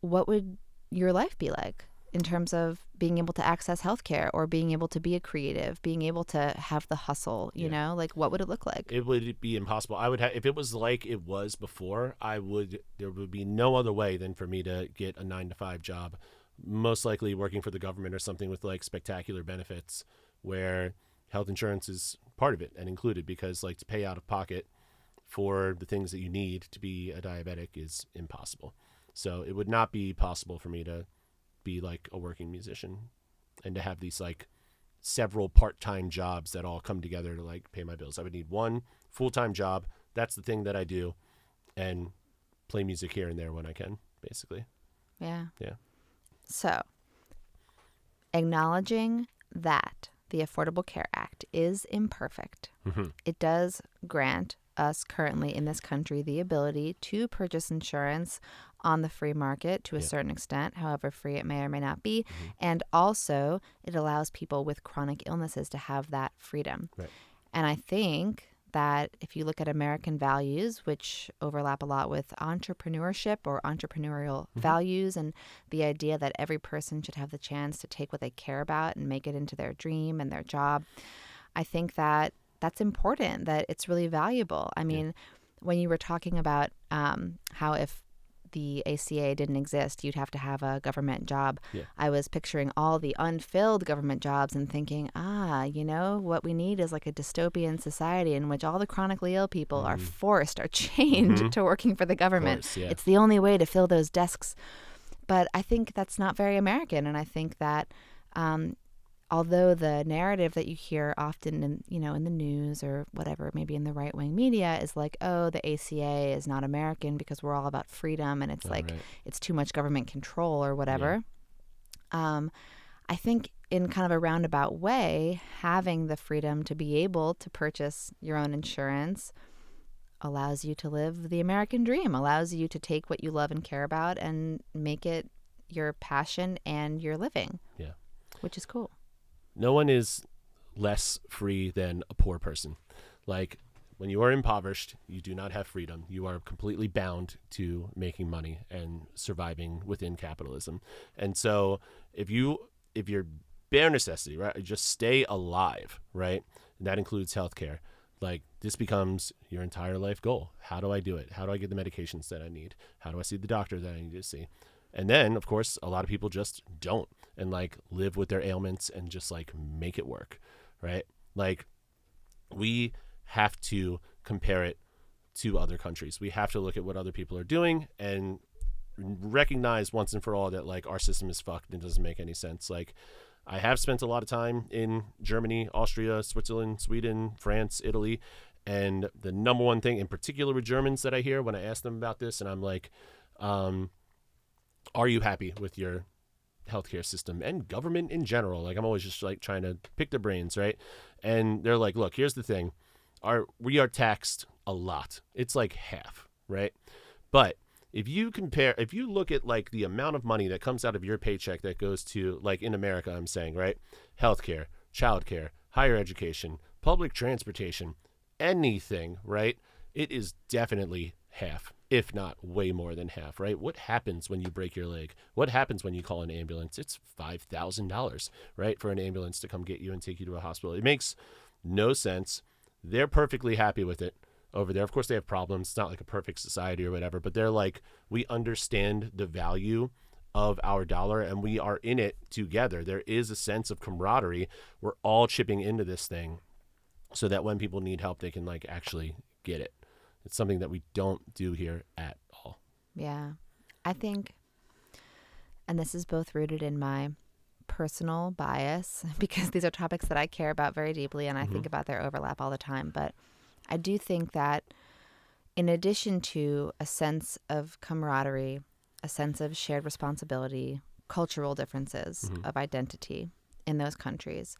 Speaker 1: What would your life be like in terms of being able to access healthcare or being able to be a creative, being able to have the hustle, you know, like what would it look like?
Speaker 2: It would be impossible. I would have, if it was like it was before, there would be no other way than for me to get a 9-to-5 job, most likely working for the government or something with like spectacular benefits where health insurance is part of it and included, because like to pay out of pocket for the things that you need to be a diabetic is impossible. So it would not be possible for me to be like a working musician and to have these like several part-time jobs that all come together to like pay my bills. I would need one full-time job. That's the thing that I do, and play music here and there when I can, basically.
Speaker 1: Yeah.
Speaker 2: Yeah.
Speaker 1: So, acknowledging that the Affordable Care Act is imperfect,
Speaker 2: Mhm.
Speaker 1: it does grant us currently in this country the ability to purchase insurance on the free market to a certain extent, however free it may or may not be. And also, it allows people with chronic illnesses to have that freedom.
Speaker 2: Right.
Speaker 1: And I think that if you look at American values, which overlap a lot with entrepreneurship or entrepreneurial values, and the idea that every person should have the chance to take what they care about and make it into their dream and their job, I think that that's important, that it's really valuable. I mean, when you were talking about how if the ACA didn't exist, you'd have to have a government job.
Speaker 2: Yeah.
Speaker 1: I was picturing all the unfilled government jobs and thinking, you know, what we need is like a dystopian society in which all the chronically ill people are chained to working for the government.
Speaker 2: Course, yeah.
Speaker 1: It's the only way to fill those desks. But I think that's not very American. And I think that although the narrative that you hear often in, you know, in the news or whatever, maybe in the right-wing media is like, oh, the ACA is not American because we're all about freedom and it's
Speaker 2: Oh,
Speaker 1: like
Speaker 2: right.
Speaker 1: it's too much government control or whatever. I think in kind of a roundabout way, having the freedom to be able to purchase your own insurance allows you to live the American dream, allows you to take what you love and care about and make it your passion and your living.
Speaker 2: Yeah.
Speaker 1: Which is cool.
Speaker 2: No one is less free than a poor person. Like, when you are impoverished, you do not have freedom. You are completely bound to making money and surviving within capitalism. And so if you're bare necessity, right, just stay alive, right? And that includes healthcare. Like, this becomes your entire life goal. How do I do it? How do I get the medications that I need? How do I see the doctor that I need to see? And then, of course, a lot of people just don't and like live with their ailments and just like make it work, right? Like, we have to compare it to other countries. We have to look at what other people are doing and recognize once and for all that like our system is fucked and doesn't make any sense. Like, I have spent a lot of time in Germany, Austria, Switzerland, Sweden, France, Italy, and the number one thing in particular with Germans that I hear when I ask them about this, and I'm like, are you happy with your healthcare system and government in general? Like, I'm always just like trying to pick their brains, right? And they're like, look, here's the thing. We are taxed a lot. It's like half, right? But if you look at like the amount of money that comes out of your paycheck that goes to, like in America, I'm saying, right? Healthcare, childcare, higher education, public transportation, anything, right? It is definitely half, if not way more than half, right? What happens when you break your leg? What happens when you call an ambulance? It's $5,000, right? For an ambulance to come get you and take you to a hospital. It makes no sense. They're perfectly happy with it over there. Of course, they have problems. It's not like a perfect society or whatever, but they're like, we understand the value of our dollar and we are in it together. There is a sense of camaraderie. We're all chipping into this thing so that when people need help, they can like actually get it. It's something that we don't do here at all.
Speaker 1: Yeah. I think, and this is both rooted in my personal bias because these are topics that I care about very deeply and I think about their overlap all the time. But I do think that in addition to a sense of camaraderie, a sense of shared responsibility, cultural differences of identity in those countries,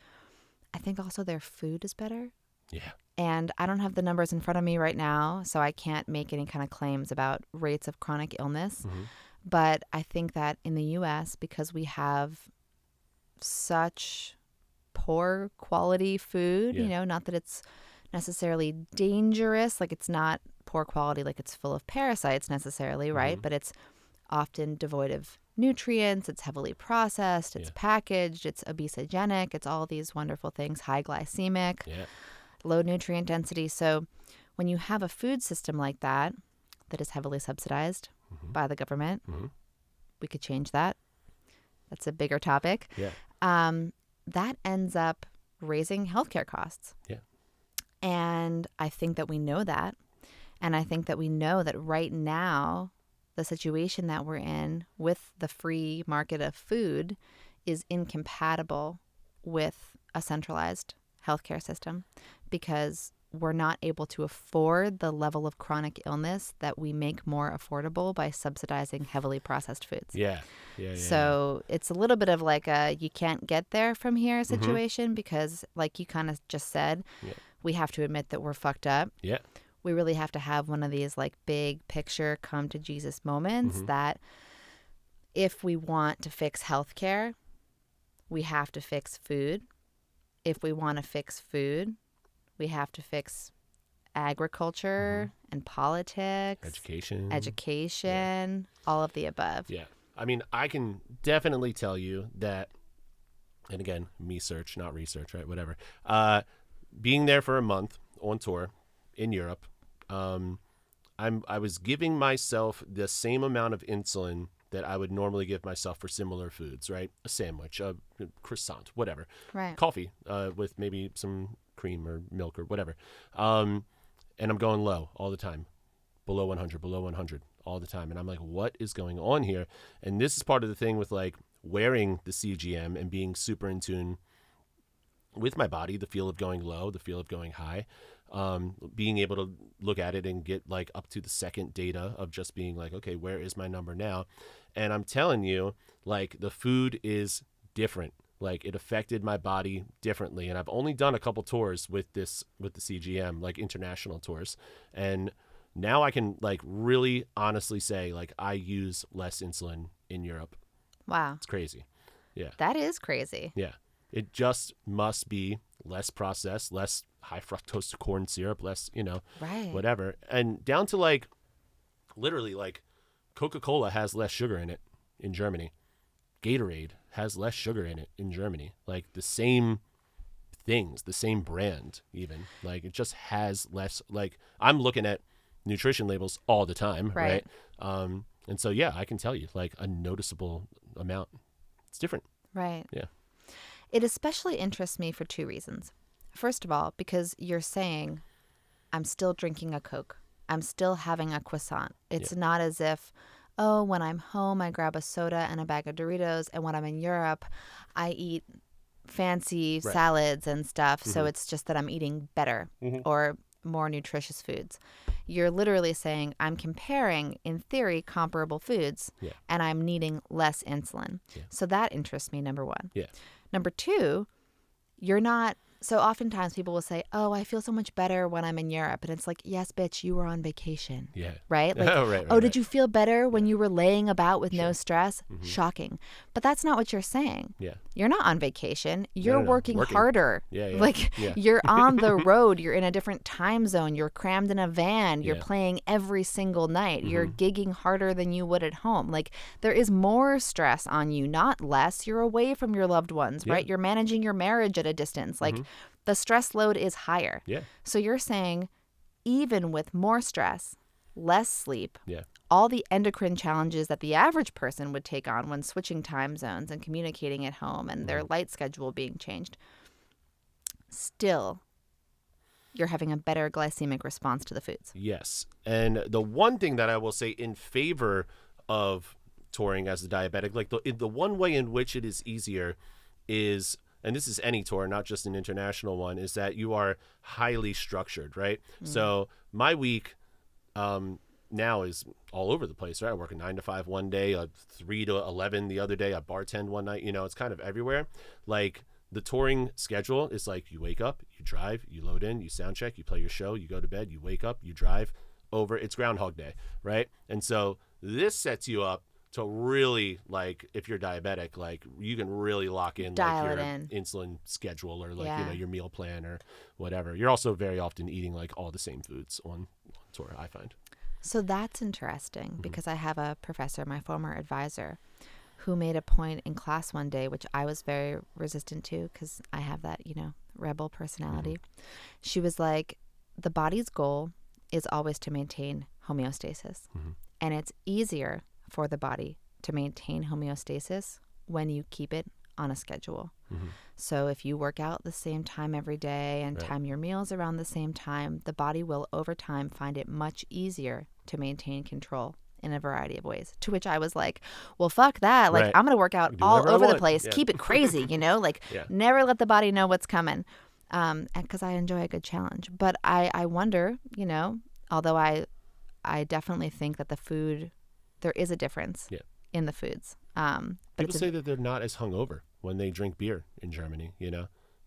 Speaker 1: I think also their food is better.
Speaker 2: Yeah.
Speaker 1: And I don't have the numbers in front of me right now, so I can't make any kind of claims about rates of chronic illness. But I think that in the U.S., because we have such poor quality food, you know, not that it's necessarily dangerous, like it's not poor quality, like it's full of parasites necessarily, right? But it's often devoid of nutrients, it's heavily processed, it's packaged, it's obesogenic, it's all these wonderful things, high glycemic, low nutrient density. So when you have a food system like that is heavily subsidized by the government, we could change that. That's a bigger topic. That ends up raising healthcare costs. And I think that we know that. And I think that we know that right now, the situation that we're in with the free market of food is incompatible with a centralized healthcare system because we're not able to afford the level of chronic illness that we make more affordable by subsidizing heavily processed foods. So it's a little bit of like a you can't get there from here situation because like you kind of just said, we have to admit that we're fucked up. We really have to have one of these like big picture come to Jesus moments that if we want to fix healthcare, we have to fix food. If we want to fix food, we have to fix agriculture and politics, education, all of the above.
Speaker 2: I mean, I can definitely tell you that, and again, me search, not research, right? Whatever. Being there for a month on tour in Europe, I was giving myself the same amount of insulin that I would normally give myself for similar foods, right? A sandwich, a croissant, whatever. Coffee with maybe some cream or milk or whatever. And I'm going low all the time, below 100 all the time. And I'm like, what is going on here? And this is part of the thing with like wearing the CGM and being super in tune with my body, the feel of going low, the feel of going high, being able to look at it and get like up to the second data of just being like, okay, where is my number now? And I'm telling you, like the food is different Like, it affected my body differently. And I've only done a couple tours with the CGM, like international tours. And now I can like really honestly say, like, I use less insulin in Europe.
Speaker 1: Wow.
Speaker 2: It's crazy. Yeah.
Speaker 1: That is crazy.
Speaker 2: Yeah. It just must be less processed, less high fructose corn syrup, less,
Speaker 1: Right.
Speaker 2: whatever. And down to like, literally, like, Coca-Cola has less sugar in it in Germany. Gatorade has less sugar in it in Germany. Like, the same things, the same brand even. Like, it just has less. Like, I'm looking at nutrition labels all the time, right? And so, yeah, I can tell you, like, a noticeable amount. It's different.
Speaker 1: Right.
Speaker 2: Yeah.
Speaker 1: It especially interests me for two reasons. First of all, because you're saying, I'm still drinking a Coke. I'm still having a croissant. It's not as if, oh, when I'm home, I grab a soda and a bag of Doritos. And when I'm in Europe, I eat fancy salads and stuff. So it's just that I'm eating better or more nutritious foods. You're literally saying, I'm comparing, in theory, comparable foods, and I'm needing less insulin.
Speaker 2: Yeah.
Speaker 1: So that interests me, number one.
Speaker 2: Yeah.
Speaker 1: Number two, you're not. So oftentimes people will say, oh, I feel so much better when I'm in Europe. And it's like, yes, bitch, you were on vacation.
Speaker 2: Yeah.
Speaker 1: Right? Like,
Speaker 2: right.
Speaker 1: Did you feel better when you were laying about with no stress? Shocking. But that's not what you're saying.
Speaker 2: Yeah.
Speaker 1: You're not on vacation. You're
Speaker 2: No.
Speaker 1: working harder.
Speaker 2: Yeah.
Speaker 1: Like, you're on the road. You're in a different time zone. You're crammed in a van. You're
Speaker 2: Yeah.
Speaker 1: playing every single night. You're gigging harder than you would at home. Like, there is more stress on you, not less. You're away from your loved ones, right? You're managing your marriage at a distance. Like, the stress load is higher.
Speaker 2: Yeah.
Speaker 1: So you're saying, even with more stress, less sleep,
Speaker 2: Yeah.
Speaker 1: all the endocrine challenges that the average person would take on when switching time zones and communicating at home and their light schedule being changed, still, you're having a better glycemic response to the foods.
Speaker 2: Yes. And the one thing that I will say in favor of touring as a diabetic, like the one way in which it is easier is, and this is any tour, not just an international one, is that you are highly structured, right? So my week now is all over the place, right? I work a 9 to 5 one day, 3 to 11 the other day, I bartend one night, it's kind of everywhere. Like, the touring schedule is like, you wake up, you drive, you load in, you sound check, you play your show, you go to bed, you wake up, you drive over. It's Groundhog Day, right? And so this sets you up to really, like, if you're diabetic, like, you can really lock in
Speaker 1: Dial
Speaker 2: like your
Speaker 1: it in.
Speaker 2: insulin schedule or like your meal plan or whatever. You're also very often eating like all the same foods on tour, I find.
Speaker 1: So that's interesting because I have a professor, my former advisor, who made a point in class one day, which I was very resistant to because I have that, rebel personality. She was like, the body's goal is always to maintain homeostasis. And it's easier for the body to maintain homeostasis when you keep it on a schedule. So if you work out the same time every day and time your meals around the same time, the body will over time find it much easier to maintain control in a variety of ways. To which I was like, well, fuck that. Like, I'm going to work out all over the place.
Speaker 2: Yeah.
Speaker 1: Keep it crazy, like never let the body know what's coming. Because I enjoy a good challenge. But I wonder, although I definitely think that the food, there is a difference in the foods. But
Speaker 2: people say that they're not as hungover when they drink beer in Germany,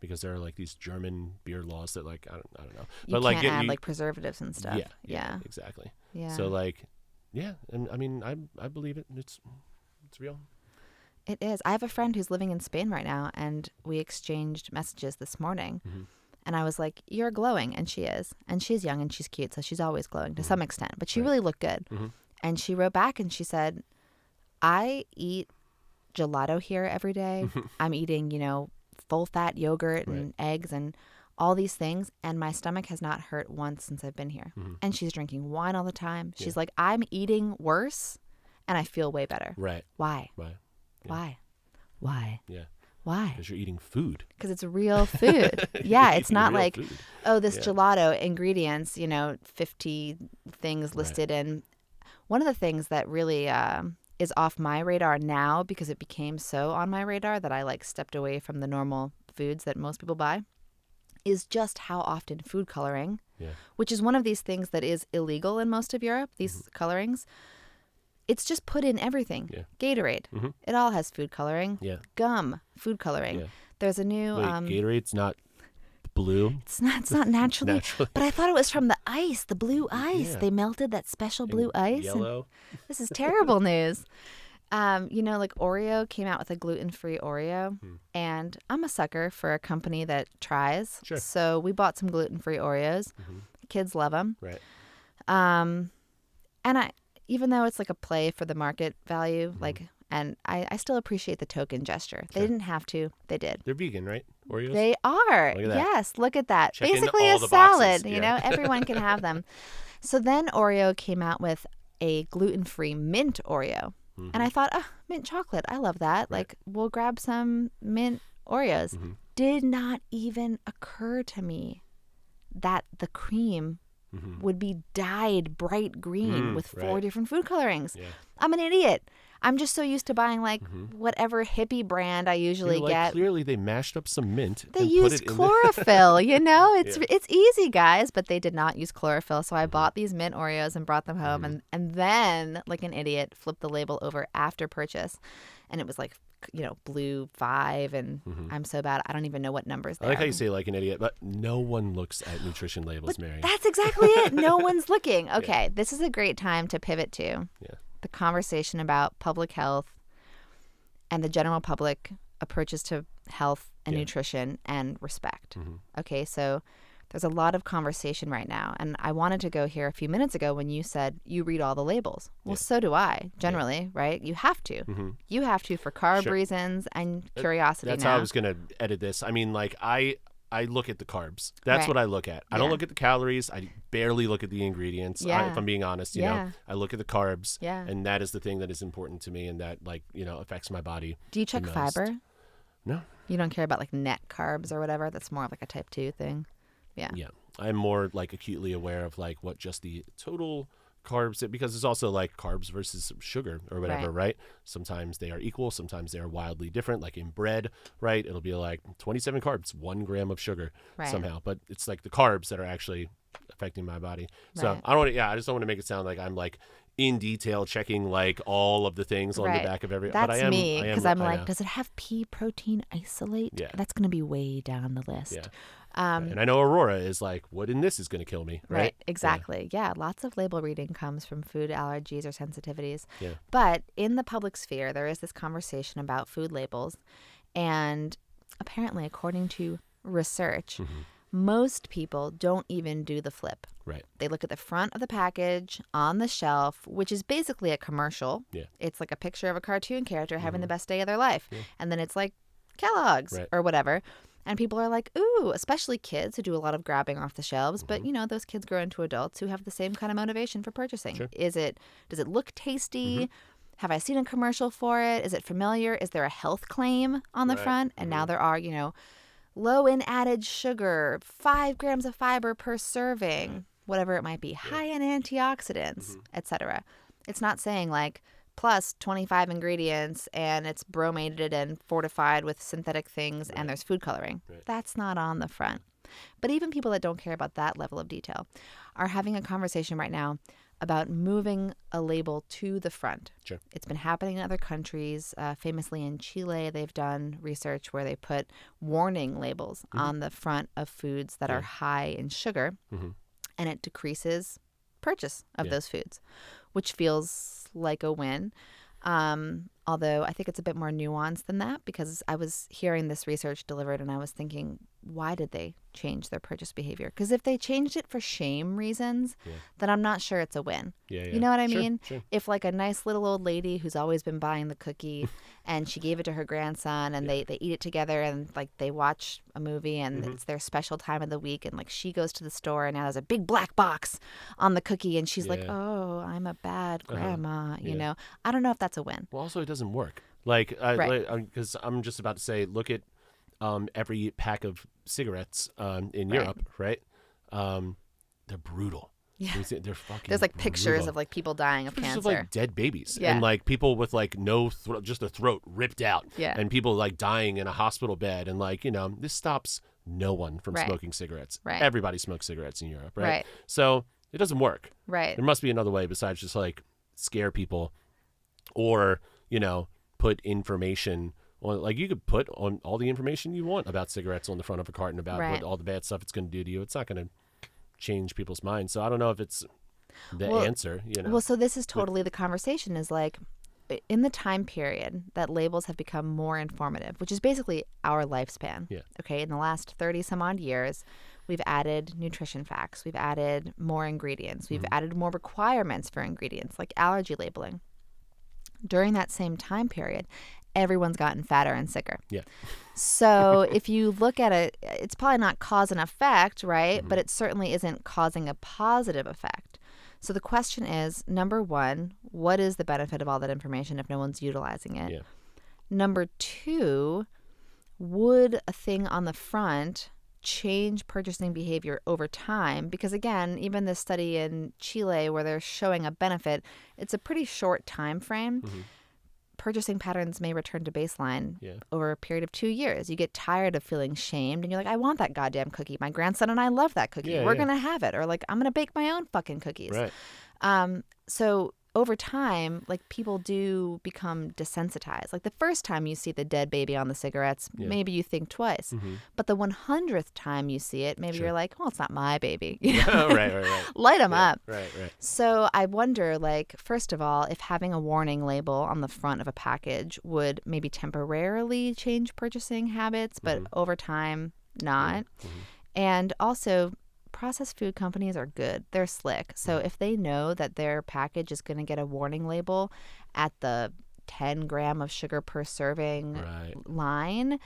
Speaker 2: because there are like these German beer laws that, like, I don't know.
Speaker 1: You can't add like preservatives and stuff.
Speaker 2: Yeah, exactly.
Speaker 1: Yeah.
Speaker 2: So like, and I mean, I believe it. It's real.
Speaker 1: It is. I have a friend who's living in Spain right now, and we exchanged messages this morning. And I was like, you're glowing. And she is. And she's young and she's cute, so she's always glowing to some extent. But she really looked good. And she wrote back and she said, I eat gelato here every day. I'm eating, full fat yogurt and eggs and all these things. And my stomach has not hurt once since I've been here. And she's drinking wine all the time. She's like, I'm eating worse and I feel way better.
Speaker 2: Right.
Speaker 1: Why?
Speaker 2: Right. Yeah.
Speaker 1: Why?
Speaker 2: Yeah.
Speaker 1: Why?
Speaker 2: Because you're eating food.
Speaker 1: Because it's real food. Yeah, it's not like,
Speaker 2: food.
Speaker 1: Oh, this gelato ingredients, 50 things listed in. One of the things that really is off my radar now, because it became so on my radar that I like stepped away from the normal foods that most people buy, is just how often food coloring, which is one of these things that is illegal in most of Europe, these colorings, It's just put in everything.
Speaker 2: Yeah.
Speaker 1: Gatorade. It all has food coloring.
Speaker 2: Yeah.
Speaker 1: Gum, food coloring.
Speaker 2: Yeah.
Speaker 1: There's a new
Speaker 2: Wait, Gatorade's not blue?
Speaker 1: It's not naturally. But I thought it was from the ice, the blue ice.
Speaker 2: Yeah.
Speaker 1: They melted that special blue ice.
Speaker 2: Yellow.
Speaker 1: This is terrible news. Like Oreo came out with a gluten-free Oreo, and I'm a sucker for a company that tries.
Speaker 2: Sure.
Speaker 1: So we bought some gluten-free Oreos. Kids love them.
Speaker 2: Right.
Speaker 1: And even though it's like a play for the market value, and I still appreciate the token gesture. They didn't have to. They did.
Speaker 2: They're vegan, right? Oreos?
Speaker 1: They are.
Speaker 2: Look at that.
Speaker 1: Yes, look at that.
Speaker 2: Check in
Speaker 1: Basically
Speaker 2: all
Speaker 1: a
Speaker 2: the
Speaker 1: salad,
Speaker 2: boxes. Yeah.
Speaker 1: everyone can have them. So then Oreo came out with a gluten-free mint Oreo. And I thought, mint chocolate. I love that.
Speaker 2: Right.
Speaker 1: Like, we'll grab some mint Oreos. Did not even occur to me that the cream would be dyed bright green with 4 different food colorings.
Speaker 2: Yeah.
Speaker 1: I'm an idiot. I'm just so used to buying whatever hippie brand I usually get.
Speaker 2: Clearly, they mashed up some mint.
Speaker 1: They
Speaker 2: and
Speaker 1: used
Speaker 2: put it
Speaker 1: chlorophyll, It's easy, guys, but they did not use chlorophyll. So I bought these mint Oreos and brought them home, and then, like an idiot, flipped the label over after purchase, and it was like, blue 5, and I'm so bad. I don't even know what numbers they
Speaker 2: I like
Speaker 1: are.
Speaker 2: how you say like an idiot, but no one looks at nutrition labels, Mary.
Speaker 1: That's exactly it. No one's looking. Okay, this is a great time to pivot to the conversation about public health and the general public approaches to health and nutrition and respect. Okay, so there's a lot of conversation right now. And I wanted to go here a few minutes ago when you said you read all the labels. Well, so do I, generally, right? You have to. You have to for carb reasons and curiosity.
Speaker 2: That's how I was going to edit this. I mean, like, I look at the carbs. That's what I look at. I don't look at the calories. I barely look at the ingredients. If I'm being honest, you know, I look at the carbs.
Speaker 1: Yeah.
Speaker 2: And that is the thing that is important to me and that, like, affects my body.
Speaker 1: Do you check
Speaker 2: the most.
Speaker 1: fiber?
Speaker 2: No.
Speaker 1: You don't care about like net carbs or whatever? That's more of like a type 2 thing. Yeah.
Speaker 2: Yeah. I'm more like acutely aware of like what just the total carbs, because it's also like carbs versus sugar or whatever, right? Sometimes they are equal, sometimes they are wildly different. Like in bread, right? It'll be like 27 carbs, 1 gram of sugar somehow, but it's like the carbs that are actually affecting my body. So I just don't want to make it sound like I'm like in detail checking like all of the things on the back of every.
Speaker 1: That's
Speaker 2: but I am,
Speaker 1: me, because I'm like,
Speaker 2: know.
Speaker 1: does it have pea protein isolate?
Speaker 2: Yeah.
Speaker 1: That's going to be way down the list.
Speaker 2: Yeah. And I know Aurora is like, what in this is going to kill me, right?
Speaker 1: Exactly. Yeah, lots of label reading comes from food allergies or sensitivities.
Speaker 2: Yeah.
Speaker 1: But in the public sphere, there is this conversation about food labels. And apparently, according to research, most people don't even do the flip.
Speaker 2: Right.
Speaker 1: They look at the front of the package on the shelf, which is basically a commercial.
Speaker 2: Yeah.
Speaker 1: It's like a picture of a cartoon character having the best day of their life. Yeah. And then it's like Kellogg's or whatever. And people are like, ooh, especially kids who do a lot of grabbing off the shelves. But, those kids grow into adults who have the same kind of motivation for purchasing. Sure. Does it look tasty? Have I seen a commercial for it? Is it familiar? Is there a health claim on the front? And now there are, low in added sugar, 5 grams of fiber per serving, whatever it might be, high in antioxidants, etc. It's not saying like plus 25 ingredients and it's bromated and fortified with synthetic things and there's food coloring. That's not on the front. But even people that don't care about that level of detail are having a conversation right now about moving a label to the front.
Speaker 2: Sure.
Speaker 1: It's been happening in other countries. Famously in Chile, they've done research where they put warning labels on the front of foods that are high in sugar, and it decreases purchase of those foods, which feels like a win. Although I think it's a bit more nuanced than that, because I was hearing this research delivered and I was thinking, why did they change their purchase behavior? Because if they changed it for shame reasons, then I'm not sure it's a win. You know what I mean?
Speaker 2: Sure.
Speaker 1: If like a nice little old lady who's always been buying the cookie and she gave it to her grandson and they eat it together and like they watch a movie and it's their special time of the week and like she goes to the store and now there's a big black box on the cookie and she's like, oh, I'm a bad grandma, you know? I don't know if that's a win.
Speaker 2: Well, also it doesn't work. Like, because I'm just about to say, look at every pack of cigarettes in Europe, right? They're brutal. Yeah. They're fucking
Speaker 1: There's like
Speaker 2: brutal.
Speaker 1: pictures of like people dying of cancer.
Speaker 2: Of like dead babies and like people with like no just a throat ripped out and people like dying in a hospital bed and like, this stops no one from smoking cigarettes. Everybody smokes cigarettes in Europe, right? So it doesn't work.
Speaker 1: Right.
Speaker 2: There must be another way besides just like scare people or, put information on, like you could put on all the information you want about cigarettes on the front of a carton about
Speaker 1: Right.
Speaker 2: what all the bad stuff it's going to do to you. It's not going to change people's minds. So I don't know if it's the
Speaker 1: Well-
Speaker 2: answer,
Speaker 1: Well, so this is totally the conversation is like in the time period that labels have become more informative, which is basically our lifespan.
Speaker 2: Yeah.
Speaker 1: Okay. In the last 30 some odd years, we've added nutrition facts. We've added more ingredients. We've added more requirements for ingredients like allergy labeling. During that same time period, everyone's gotten fatter and sicker.
Speaker 2: Yeah.
Speaker 1: So if you look at it, it's probably not cause and effect, right? But it certainly isn't causing a positive effect. So the question is, number one, what is the benefit of all that information if no one's utilizing it?
Speaker 2: Yeah.
Speaker 1: Number two, would a thing on the front change purchasing behavior over time? Because again, even this study in Chile where they're showing a benefit, it's a pretty short time frame. Purchasing patterns may return to baseline over a period of 2 years. You get tired of feeling shamed and you're like, I want that goddamn cookie. My grandson and I love that cookie. We're going to have it. Or like, I'm going to bake my own fucking cookies.
Speaker 2: Right.
Speaker 1: So over time, like people do become desensitized. Like the first time you see the dead baby on the cigarettes, maybe you think twice. But the 100th time you see it, maybe you're like, well, it's not my baby.
Speaker 2: Right.
Speaker 1: Light them up.
Speaker 2: Right.
Speaker 1: So I wonder, like, first of all, if having a warning label on the front of a package would maybe temporarily change purchasing habits, but over time, not. And also, processed food companies are good. They're slick. So if they know that their package is going to get a warning label at the 10 gram of sugar per serving line,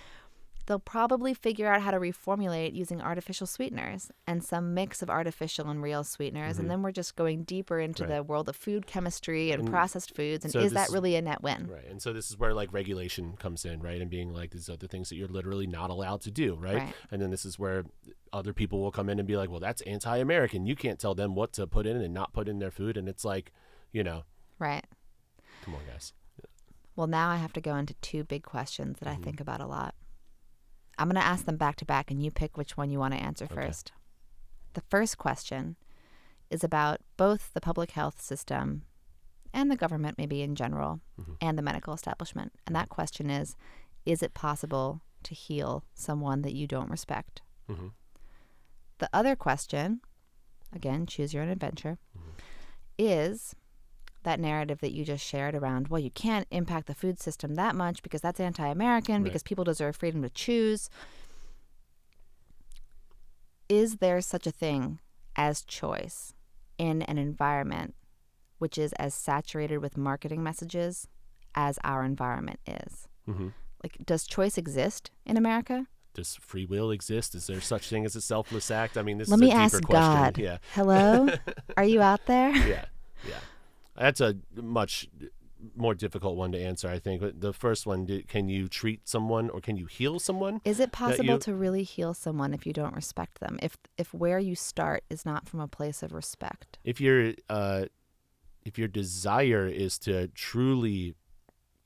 Speaker 1: they'll probably figure out how to reformulate using artificial sweeteners and some mix of artificial and real sweeteners. And then we're just going deeper into the world of food chemistry and processed foods. And
Speaker 2: so
Speaker 1: is that really a net win?
Speaker 2: Right. And so this is where like regulation comes in, right? And being like, these are the things that you're literally not allowed to do, right? And then this is where other people will come in and be like, well, that's anti-American. You can't tell them what to put in and not put in their food. And it's like,
Speaker 1: Right.
Speaker 2: Come on, guys.
Speaker 1: Well, now I have to go into two big questions that I think about a lot. I'm going to ask them back to back, and you pick which one you want to answer first. The first question is about both the public health system and the government, maybe in general, and the medical establishment. And that question is it possible to heal someone that you don't respect? The other question, again, choose your own adventure, is that narrative that you just shared around, well, you can't impact the food system that much because that's anti-American, because people deserve freedom to choose. Is there such a thing as choice in an environment which is as saturated with marketing messages as our environment is? Like, does choice exist in America?
Speaker 2: Does free will exist? Is there such thing as a selfless act? I mean, this
Speaker 1: Let
Speaker 2: is
Speaker 1: me
Speaker 2: a deeper
Speaker 1: ask
Speaker 2: question.
Speaker 1: God.
Speaker 2: Yeah.
Speaker 1: Hello? Are you out there?
Speaker 2: Yeah. That's a much more difficult one to answer, I think. The first one, can you treat someone or can you heal someone?
Speaker 1: Is it possible to really heal someone if you don't respect them? If where you start is not from a place of respect?
Speaker 2: If your desire is to truly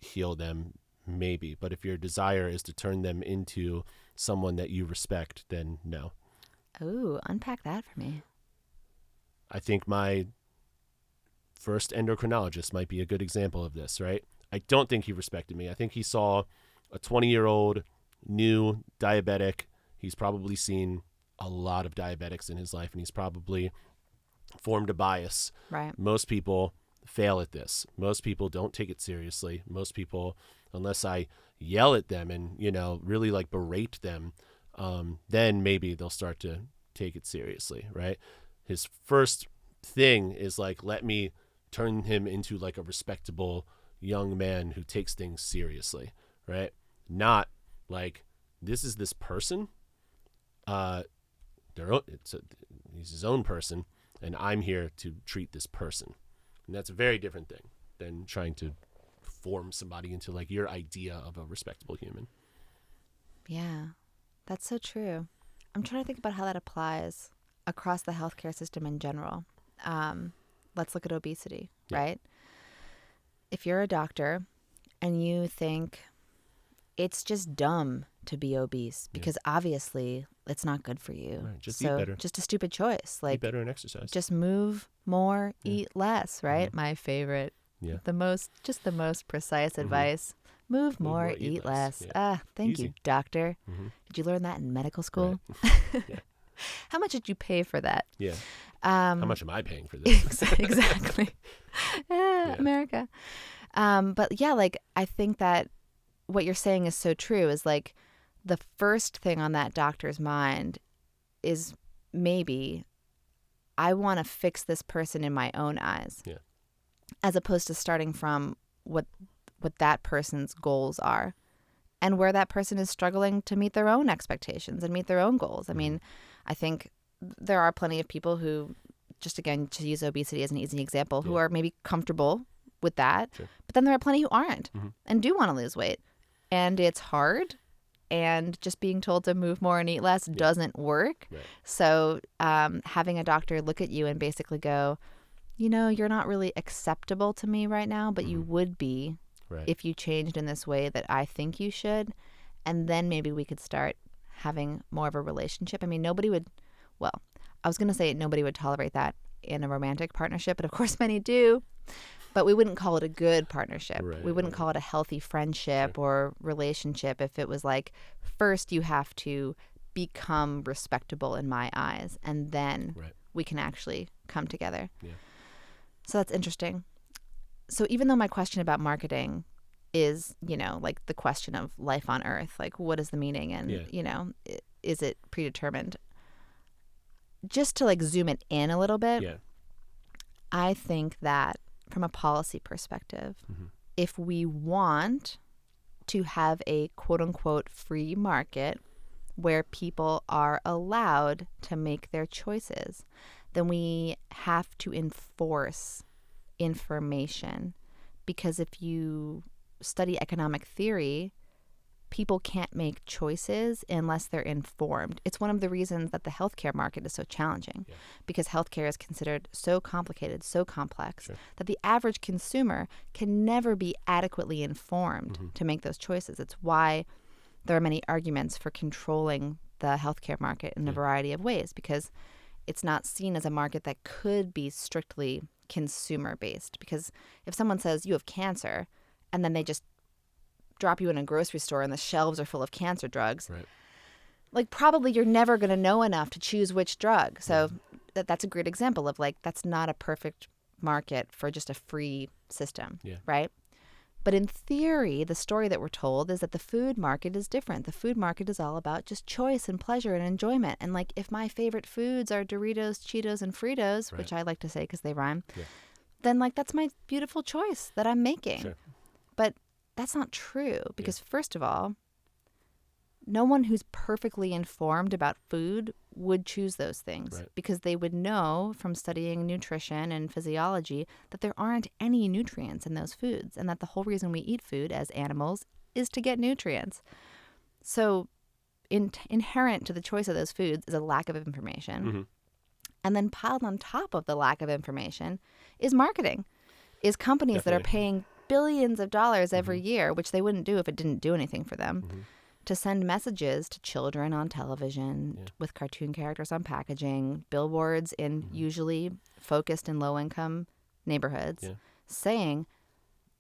Speaker 2: heal them, maybe. But if your desire is to turn them into someone that you respect, then no.
Speaker 1: Ooh, unpack that for me.
Speaker 2: I think my first endocrinologist might be a good example of this, right? I don't think he respected me. I think he saw a 20-year-old new diabetic. He's probably seen a lot of diabetics in his life, and he's probably formed a bias.
Speaker 1: Right.
Speaker 2: Most people fail at this. Most people don't take it seriously. Most people, unless I yell at them and, really like berate them, then maybe they'll start to take it seriously, right? His first thing is like, let me turn him into like a respectable young man who takes things seriously, right? Not like, this is this person. He's his own person, and I'm here to treat this person. And that's a very different thing than trying to form somebody into like your idea of a respectable human.
Speaker 1: Yeah, that's so true. I'm trying to think about how that applies across the healthcare system in general. Let's look at obesity, right? If you're a doctor and you think it's just dumb to be obese because obviously it's not good for you.
Speaker 2: Right, just eat better.
Speaker 1: Just a stupid choice. Like,
Speaker 2: eat better and exercise.
Speaker 1: Just move more, eat less, right? My favorite
Speaker 2: Yeah.
Speaker 1: The most precise advice. Move more, eat less.
Speaker 2: Yeah.
Speaker 1: Thank you, doctor.
Speaker 2: Mm-hmm.
Speaker 1: Did you learn that in medical school?
Speaker 2: Right. Yeah.
Speaker 1: How much did you pay for that?
Speaker 2: Yeah. How much am I paying for this?
Speaker 1: Exactly. America. But yeah, like I think that what you're saying is so true, is like the first thing on that doctor's mind is maybe I want to fix this person in my own eyes.
Speaker 2: Yeah.
Speaker 1: As opposed to starting from what that person's goals are and where that person is struggling to meet their own expectations and meet their own goals. I mean, I think there are plenty of people who, just again, to use obesity as an easy example, who are maybe comfortable with that. Sure. But then there are plenty who aren't and do want to lose weight. And it's hard. And just being told to move more and eat less doesn't work. Right. So having a doctor look at you and basically go, you know, you're not really acceptable to me right now, but you would be if you changed in this way that I think you should. And then maybe we could start having more of a relationship. I mean, nobody would tolerate that in a romantic partnership, but of course many do. But we wouldn't call it a good partnership. Right, we wouldn't call it a healthy friendship or relationship if it was like, first you have to become respectable in my eyes, and then we can actually come together. Yeah. So that's interesting. So even though my question about marketing is, you know, like the question of life on earth, like what is the meaning and, you know, is it predetermined? Just to like zoom it in a little bit, I think that from a policy perspective, if we want to have a quote unquote free market where people are allowed to make their choices, then we have to enforce information. Because if you study economic theory, people can't make choices unless they're informed. It's one of the reasons that the healthcare market is so challenging, because healthcare is considered so complicated, so complex, that the average consumer can never be adequately informed to make those choices. It's why there are many arguments for controlling the healthcare market in a variety of ways, because it's not seen as a market that could be strictly consumer-based. Because if someone says you have cancer and then they just drop you in a grocery store and the shelves are full of cancer drugs, like probably you're never going to know enough to choose which drug. So that's a great example of like, that's not a perfect market for just a free system, right? But in theory, the story that we're told is that the food market is different. The food market is all about just choice and pleasure and enjoyment. And like, if my favorite foods are Doritos, Cheetos, and Fritos, which I like to say because they rhyme, then like, that's my beautiful choice that I'm making. Sure. But that's not true, because first of all, no one who's perfectly informed about food would choose those things, because they would know from studying nutrition and physiology that there aren't any nutrients in those foods, and that the whole reason we eat food as animals is to get nutrients. So inherent to the choice of those foods is a lack of information. And then piled on top of the lack of information is marketing, is companies that are paying billions of dollars every year, which they wouldn't do if it didn't do anything for them, to send messages to children on television with cartoon characters on packaging, billboards in usually focused in low-income neighborhoods, saying,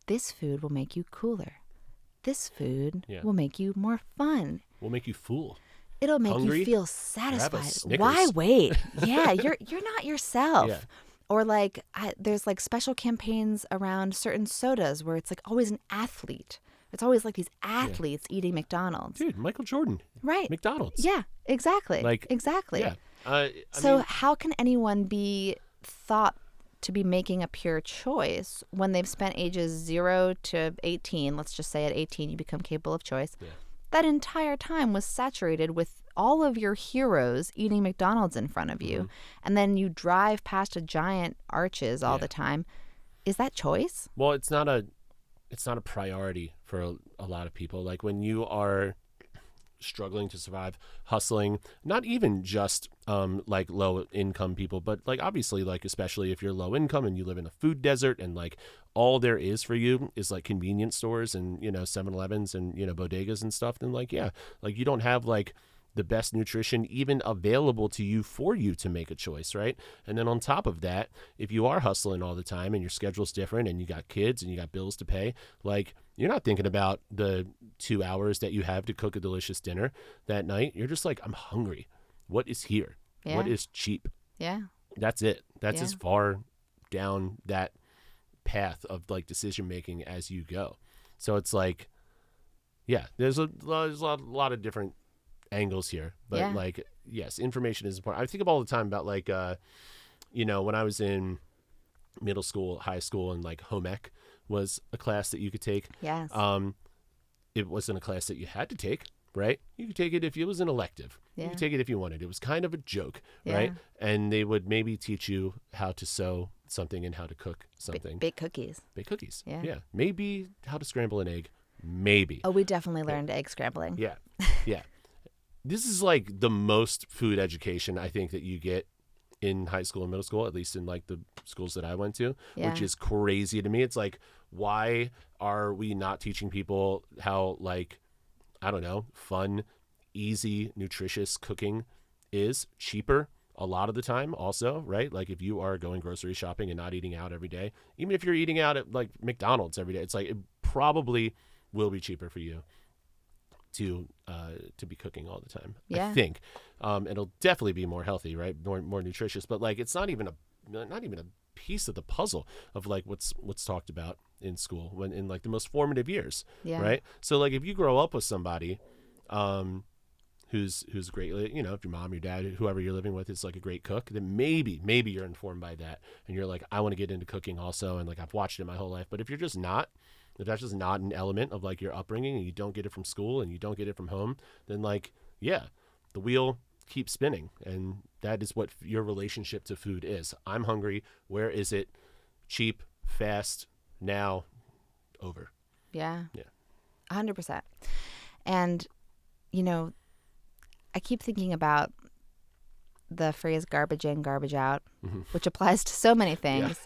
Speaker 1: this food will make you cooler. This food will make you more fun.
Speaker 2: Will make you full.
Speaker 1: It'll make
Speaker 2: Hungry?
Speaker 1: You feel satisfied. Why wait? You're not yourself. Or like there's like special campaigns around certain sodas where it's like always an athlete. It's always like these athletes eating McDonald's.
Speaker 2: Dude, Michael Jordan.
Speaker 1: Right.
Speaker 2: McDonald's.
Speaker 1: Yeah, exactly. Exactly. Yeah. I mean, how can anyone be thought to be making a pure choice when they've spent ages 0 to 18, let's just say at 18 you become capable of choice, that entire time was saturated with all of your heroes eating McDonald's in front of you, and then you drive past a giant arches all the time. Is that choice?
Speaker 2: Well, it's not a priority for a lot of people. Like when you are struggling to survive, hustling, not even just like low income people, but like obviously like especially if you're low income and you live in a food desert and like all there is for you is like convenience stores and 7-Elevens and bodegas and stuff, then like like you don't have like the best nutrition even available to you for you to make a choice, right? And then on top of that, if you are hustling all the time and your schedule's different and you got kids and you got bills to pay, like you're not thinking about the 2 hours that you have to cook a delicious dinner that night. You're just like, I'm hungry. What is here?
Speaker 1: Yeah.
Speaker 2: What is cheap?
Speaker 1: Yeah.
Speaker 2: That's it. That's
Speaker 1: Yeah.
Speaker 2: as far down that path of like decision making as you go. So it's like, yeah, there's a lot of different angles here, but
Speaker 1: Yeah.
Speaker 2: like, yes, information is important. I think all the time about like, when I was in middle school, high school, and like home ec was a class that you could take.
Speaker 1: Yes.
Speaker 2: It wasn't a class that you had to take, right? You could take it if it was an elective.
Speaker 1: Yeah.
Speaker 2: You could take it if you wanted. It was kind of a joke,
Speaker 1: Yeah.
Speaker 2: right? And they would maybe teach you how to sew something and how to cook something.
Speaker 1: Bake cookies.
Speaker 2: Bake cookies.
Speaker 1: Yeah.
Speaker 2: Maybe how to scramble an egg. Maybe.
Speaker 1: Oh, we definitely learned egg scrambling.
Speaker 2: Yeah. Yeah. This is like the most food education I think that you get in high school and middle school, at least in like the schools that I went to,
Speaker 1: Yeah.
Speaker 2: which is crazy to me. It's like, why are we not teaching people how, like, I don't know, fun, easy, nutritious cooking is cheaper a lot of the time also, right? Like if you are going grocery shopping and not eating out every day, even if you're eating out at like McDonald's every day, it's like it probably will be cheaper for you to be cooking all the time.
Speaker 1: Yeah.
Speaker 2: I think it'll definitely be more healthy, right? More nutritious, but like it's not even a piece of the puzzle of like what's talked about in school when in like the most formative years,
Speaker 1: Yeah.
Speaker 2: right? So like if you grow up with somebody who's great, you know, if your mom, your dad, whoever you're living with is like a great cook, then maybe you're informed by that and you're like, I want to get into cooking also, and like I've watched it my whole life. But if you're just not, if that's just not an element of like your upbringing and you don't get it from school and you don't get it from home, then like, yeah, the wheel keeps spinning. And that is what your relationship to food is. I'm hungry. Where is it? Cheap, fast, now, over.
Speaker 1: Yeah.
Speaker 2: Yeah.
Speaker 1: 100%. And, you know, I keep thinking about the phrase garbage in, garbage out, which applies to so many things.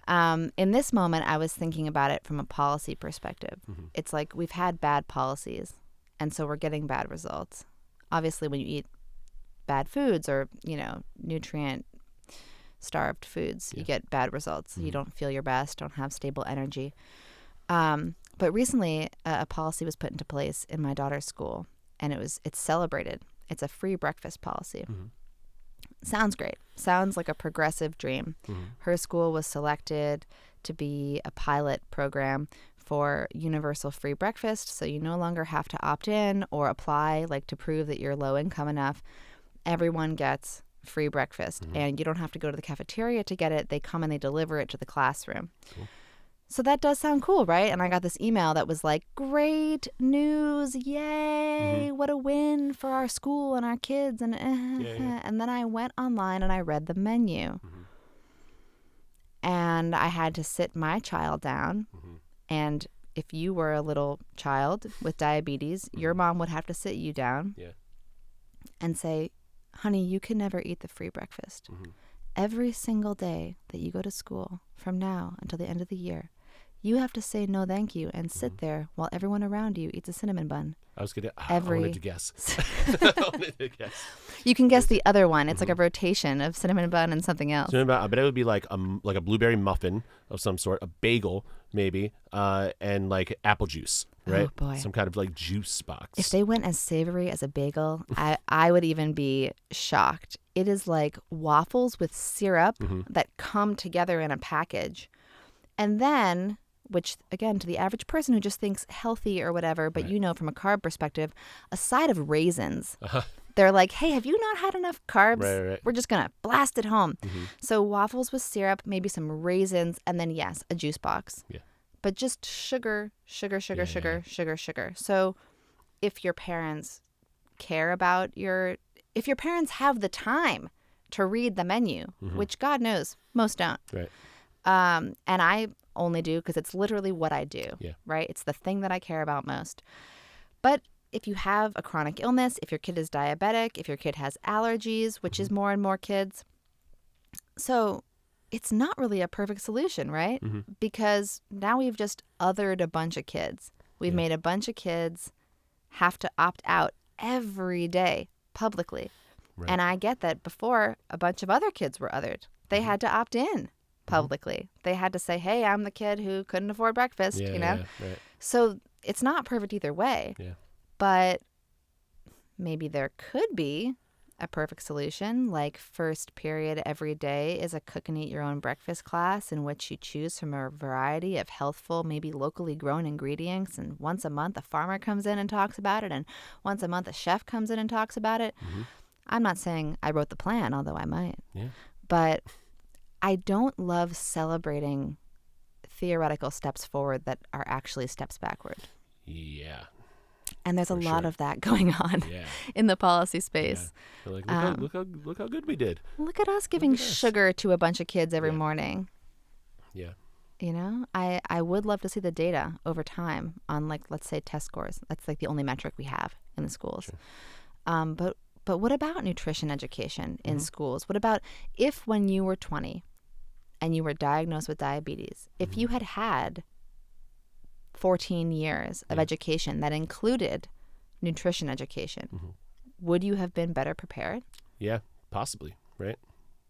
Speaker 1: In this moment, I was thinking about it from a policy perspective. It's like we've had bad policies, and so we're getting bad results. Obviously, when you eat bad foods or, you know, nutrient-starved foods, you get bad results. You don't feel your best, don't have stable energy. But recently, a policy was put into place in my daughter's school, and it's celebrated. It's a free breakfast policy. Sounds great. Sounds like a progressive dream. Her school was selected to be a pilot program for universal free breakfast, so you no longer have to opt in or apply like to prove that you're low income enough. Everyone gets free breakfast, and you don't have to go to the cafeteria to get it. They come and they deliver it to the classroom.
Speaker 2: Cool.
Speaker 1: So that does sound cool, right? And I got this email that was like, great news, yay, what a win for our school and our kids. And and then I went online and I read the menu. And I had to sit my child down. And if you were a little child with diabetes, your mom would have to sit you down and say, honey, you can never eat the free breakfast. Every single day that you go to school from now until the end of the year, you have to say no thank you and sit there while everyone around you eats a cinnamon bun.
Speaker 2: I wanted to guess.
Speaker 1: You can guess the other one. It's like a rotation of cinnamon bun and something else.
Speaker 2: I bet it would be like a blueberry muffin of some sort, a bagel maybe, and like apple juice, right?
Speaker 1: Oh, boy.
Speaker 2: Some kind of like juice box.
Speaker 1: If they went as savory as a bagel, I would even be shocked. It is like waffles with syrup that come together in a package. And then, which again, to the average person who just thinks healthy or whatever, but you know, from a carb perspective, a side of raisins. They're like, hey, have you not had enough carbs?
Speaker 2: Right.
Speaker 1: We're just going to blast it home. So waffles with syrup, maybe some raisins, and then, yes, a juice box.
Speaker 2: Yeah.
Speaker 1: But just sugar. So if your parents care about if your parents have the time to read the menu, which God knows, most don't.
Speaker 2: Right.
Speaker 1: And I only do because it's literally what I do,
Speaker 2: Yeah.
Speaker 1: right? It's the thing that I care about most. But if you have a chronic illness, if your kid is diabetic, if your kid has allergies, which is more and more kids, so it's not really a perfect solution, right? Because now we've just othered a bunch of kids. We've made a bunch of kids have to opt out every day publicly.
Speaker 2: Right.
Speaker 1: And I get that before a bunch of other kids were othered. They had to opt in publicly. They had to say, hey, I'm the kid who couldn't afford breakfast,
Speaker 2: Yeah,
Speaker 1: you know?
Speaker 2: yeah, right.
Speaker 1: So it's not perfect either way.
Speaker 2: Yeah.
Speaker 1: But maybe there could be a perfect solution, like first period every day is a cook and eat your own breakfast class in which you choose from a variety of healthful, maybe locally grown ingredients. And once a month, a farmer comes in and talks about it. And once a month, a chef comes in and talks about it. I'm not saying I wrote the plan, although I might.
Speaker 2: Yeah.
Speaker 1: But I don't love celebrating theoretical steps forward that are actually steps backward.
Speaker 2: Yeah.
Speaker 1: And there's a lot
Speaker 2: sure.
Speaker 1: of that going on in the policy space.
Speaker 2: Yeah. Like, look how good we did.
Speaker 1: Look at us giving sugar to a bunch of kids every morning.
Speaker 2: Yeah.
Speaker 1: You know, I would love to see the data over time on, like, let's say test scores. That's like the only metric we have in the schools. Sure. But what about nutrition education in schools? What about if when you were 20 and you were diagnosed with diabetes, if you had had 14 years of education that included nutrition education, would you have been better prepared?
Speaker 2: Yeah, possibly, right?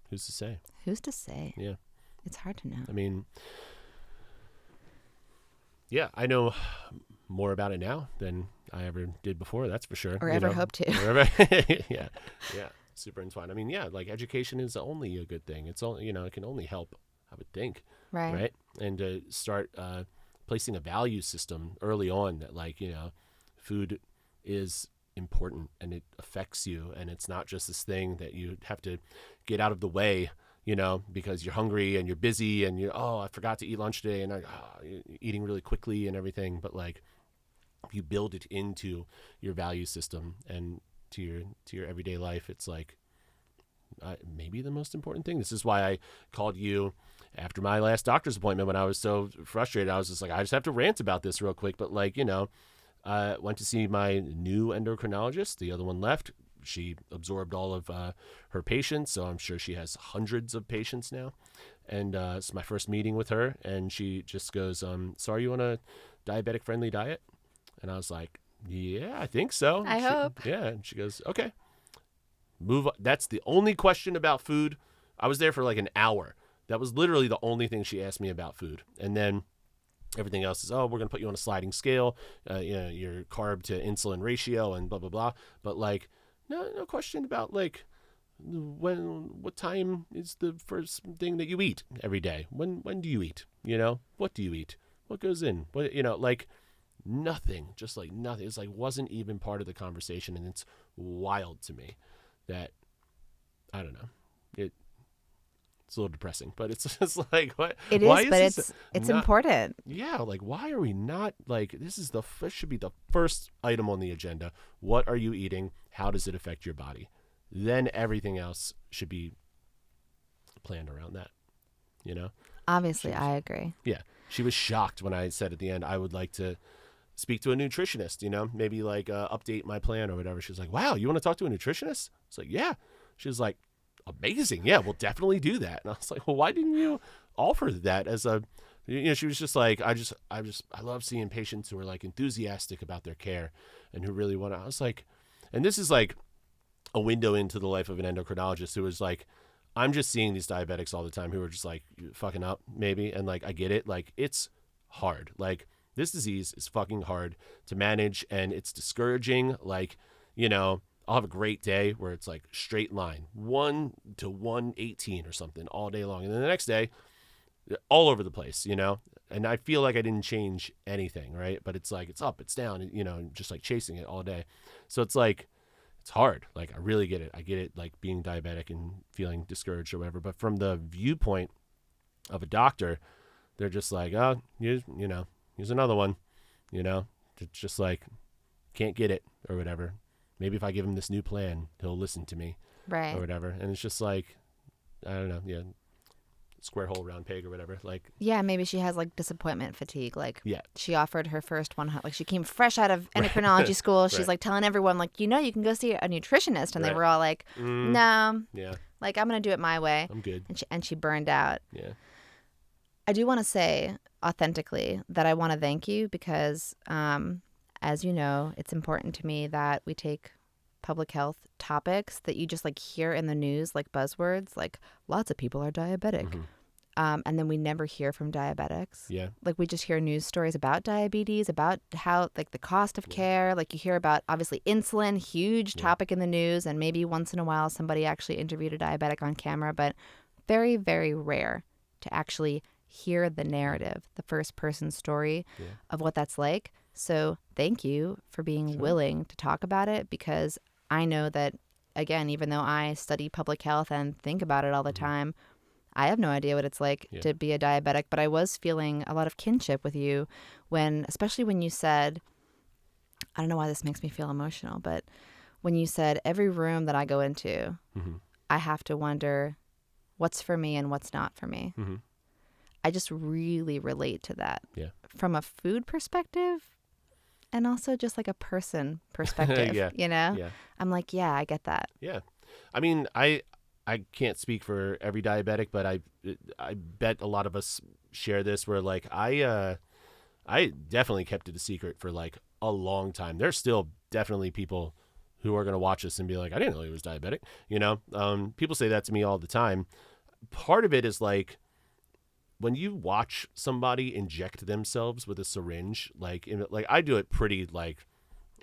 Speaker 2: Who's to say?
Speaker 1: Who's to say?
Speaker 2: Yeah.
Speaker 1: It's hard to know.
Speaker 2: I mean, yeah, I know more about it now than I ever did before, that's for sure.
Speaker 1: Or ever hope to.
Speaker 2: Yeah, super entwined. I mean, yeah, like education is only a good thing. It's only, it can only help, I would think. Right? And to start placing a value system early on that, like, food is important and it affects you, and it's not just this thing that you have to get out of the way, because you're hungry and you're busy and I forgot to eat lunch today, and you're eating really quickly and everything. But like, you build it into your value system and to your everyday life, it's like maybe the most important thing. This is why I called you after my last doctor's appointment when I was so frustrated. I was just like, I just have to rant about this real quick. But like, went to see my new endocrinologist. The other one left. She absorbed all of her patients, so I'm sure she has hundreds of patients now. And it's my first meeting with her, and she just goes, so are you on a diabetic-friendly diet? And I was like, yeah, I think so.
Speaker 1: I hope.
Speaker 2: Yeah, and she goes, okay. Move on. That's the only question about food. I was there for like an hour. That was literally the only thing she asked me about food. And then everything else is, we're going to put you on a sliding scale, your carb to insulin ratio and blah, blah, blah. But like, no question about like what time is the first thing that you eat every day? When do you eat? What do you eat? What goes in? What, like nothing, just like nothing. It's like wasn't even part of the conversation. And it's wild to me that, I don't know, it's a little depressing, but it's just like, what?
Speaker 1: It is, but it's important.
Speaker 2: Yeah, like, why are we not, like, this should be the first item on the agenda. What are you eating? How does it affect your body? Then everything else should be planned around that,
Speaker 1: Obviously, I agree.
Speaker 2: Yeah. She was shocked when I said at the end, I would like to speak to a nutritionist, maybe like update my plan or whatever. She was like, wow, you want to talk to a nutritionist? It's like, yeah. She was like, amazing. Yeah, we'll definitely do that. And I was like, well, why didn't you offer that as a, she was just like, I love seeing patients who are like enthusiastic about their care and who really want to, I was like, and this is like a window into the life of an endocrinologist who was like, I'm just seeing these diabetics all the time who are just like fucking up maybe. And like, I get it. Like, it's hard. Like, this disease is fucking hard to manage and it's discouraging. Like, I'll have a great day where it's like straight line, 1 to 118 or something all day long. And then the next day, all over the place, and I feel like I didn't change anything, right? But it's like, it's up, it's down, just like chasing it all day. So it's like, it's hard. Like, I really get it. I get it, like being diabetic and feeling discouraged or whatever. But from the viewpoint of a doctor, they're just like, oh, here's another one, it's just like, can't get it or whatever. Maybe if I give him this new plan, he'll listen to me,
Speaker 1: right?
Speaker 2: Or whatever. And it's just like, I don't know, yeah, square hole, round peg, or whatever. Like,
Speaker 1: yeah, maybe she has like disappointment fatigue. Like,
Speaker 2: yeah,
Speaker 1: she offered her first one, like she came fresh out of endocrinology school. She's like telling everyone, like, you can go see a nutritionist, and they were all like, no,
Speaker 2: yeah, like
Speaker 1: I'm gonna do it my way.
Speaker 2: I'm good.
Speaker 1: And she burned out.
Speaker 2: Yeah.
Speaker 1: I do want to say authentically that I want to thank you because, as you know, it's important to me that we take public health topics that you just like hear in the news, like buzzwords, like lots of people are diabetic. And then we never hear from diabetics.
Speaker 2: Yeah.
Speaker 1: Like we just hear news stories about diabetes, about how like the cost of care. Like you hear about obviously insulin, huge topic in the news. And maybe once in a while somebody actually interviewed a diabetic on camera, but very, very rare to actually hear the narrative, the first person story of what that's like. So thank you for being willing to talk about it, because I know that, again, even though I study public health and think about it all the time, I have no idea what it's like to be a diabetic, but I was feeling a lot of kinship with you especially when you said, I don't know why this makes me feel emotional, but when you said every room that I go into, I have to wonder what's for me and what's not for me. I just really relate to that from a food perspective and also just like a person perspective, you know?
Speaker 2: Yeah.
Speaker 1: I'm like, yeah, I get that.
Speaker 2: Yeah. I mean, I can't speak for every diabetic, but I bet a lot of us share this where like I definitely kept it a secret for like a long time. There's still definitely people who are going to watch this and be like, I didn't know he was diabetic. You know, people say that to me all the time. Part of it is like when you watch somebody inject themselves with a syringe, like I do it pretty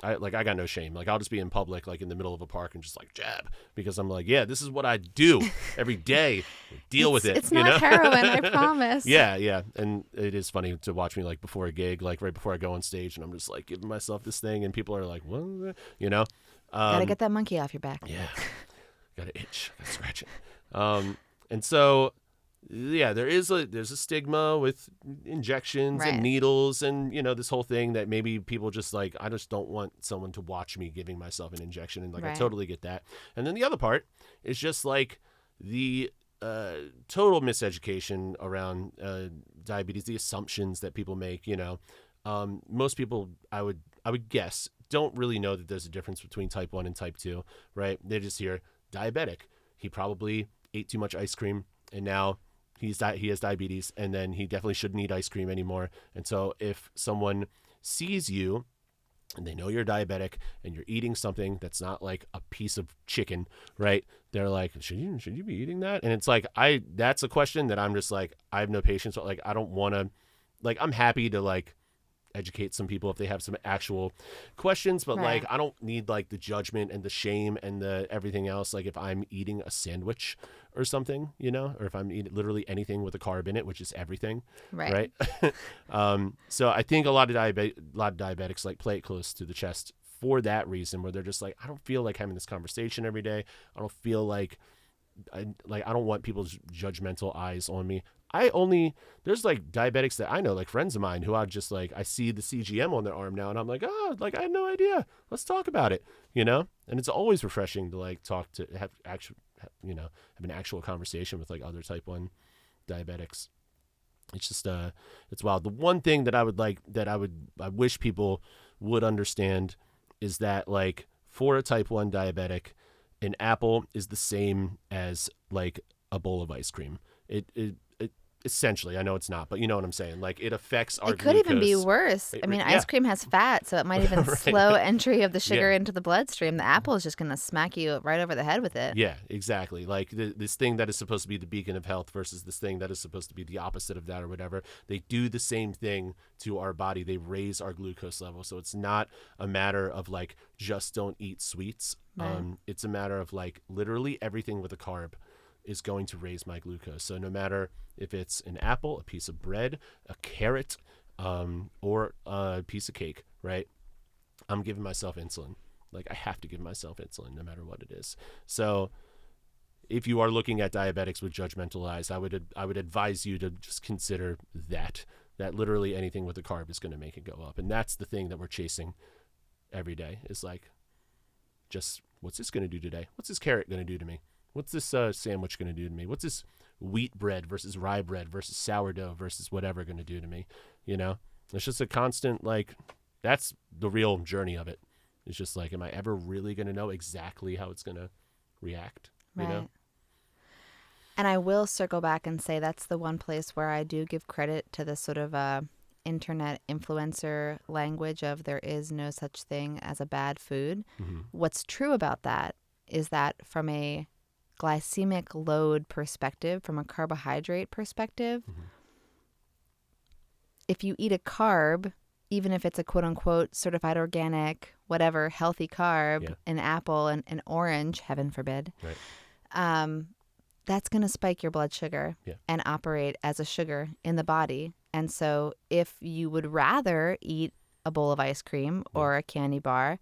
Speaker 2: I got no shame. Like I'll just be in public, like in the middle of a park and just like jab, because I'm like, yeah, this is what I do every day. Deal with it.
Speaker 1: It's not heroin, I promise.
Speaker 2: Yeah. And it is funny to watch me like before a gig, like right before I go on stage, and I'm just like giving myself this thing, and people are like, what? You know?
Speaker 1: Gotta get that monkey off your back.
Speaker 2: Yeah. Gotta itch. Gotta scratch it. And so, yeah, there's a stigma with injections and needles and, you know, this whole thing that maybe people just like, I just don't want someone to watch me giving myself an injection. And like, I totally get that. And then the other part is just like the total miseducation around diabetes, the assumptions that people make, you know. Most people, I would guess, don't really know that there's a difference between type 1 and type 2, right? They just hear diabetic. He probably ate too much ice cream and now he has diabetes, and then he definitely shouldn't eat ice cream anymore. And so if someone sees you and they know you're diabetic and you're eating something that's not like a piece of chicken, right? They're like, should you be eating that? And it's like, that's a question that I'm just like, I have no patience. Like, I don't want to, like, I'm happy to like educate some people if they have some actual questions, but like I don't need like the judgment and the shame and the everything else. Like if I'm eating a sandwich or something, you know, or if I'm eating literally anything with a carb in it, which is everything, right? So I think a lot of diabetics like play it close to the chest for that reason, where they're just like, I don't feel like having this conversation every day. I don't feel like I don't want people's judgmental eyes on me. There's like diabetics that I know, like friends of mine, who I just like, I see the CGM on their arm now and I'm like, oh, like I had no idea. Let's talk about it, you know? And it's always refreshing to like have an actual conversation with like other type 1 diabetics. It's just, it's wild. The one thing that I wish people would understand is that like for a type 1 diabetic, an apple is the same as like a bowl of ice cream. It essentially, I know it's not, but you know what I'm saying. Like it affects our
Speaker 1: glucose. It could even be worse. I mean, ice cream has fat, so it might even slow entry of the sugar into the bloodstream. The apple is just going to smack you right over the head with it.
Speaker 2: Yeah, exactly. Like this thing that is supposed to be the beacon of health versus this thing that is supposed to be the opposite of that or whatever. They do the same thing to our body. They raise our glucose level. So it's not a matter of like, just don't eat sweets. It's a matter of like literally everything with a carb is going to raise my glucose. So no matter if it's an apple, a piece of bread, a carrot, or a piece of cake, right? I'm giving myself insulin. Like I have to give myself insulin no matter what it is. So if you are looking at diabetics with judgmental eyes, I would advise you to just consider that literally anything with a carb is going to make it go up. And that's the thing that we're chasing every day, is like, just what's this going to do today? What's this carrot going to do to me? What's this sandwich going to do to me? What's this wheat bread versus rye bread versus sourdough versus whatever going to do to me? You know, it's just a constant, like, that's the real journey of it. It's just like, am I ever really going to know exactly how it's going to react?
Speaker 1: Right.
Speaker 2: You know?
Speaker 1: And I will circle back and say that's the one place where I do give credit to the sort of internet influencer language of there is no such thing as a bad food. What's true about that is that from a glycemic load perspective, from a carbohydrate perspective, if you eat a carb, even if it's a quote unquote certified organic, whatever, healthy carb, an apple and an orange, heaven forbid, that's going to spike your blood sugar and operate as a sugar in the body. And so if you would rather eat a bowl of ice cream or a candy bar,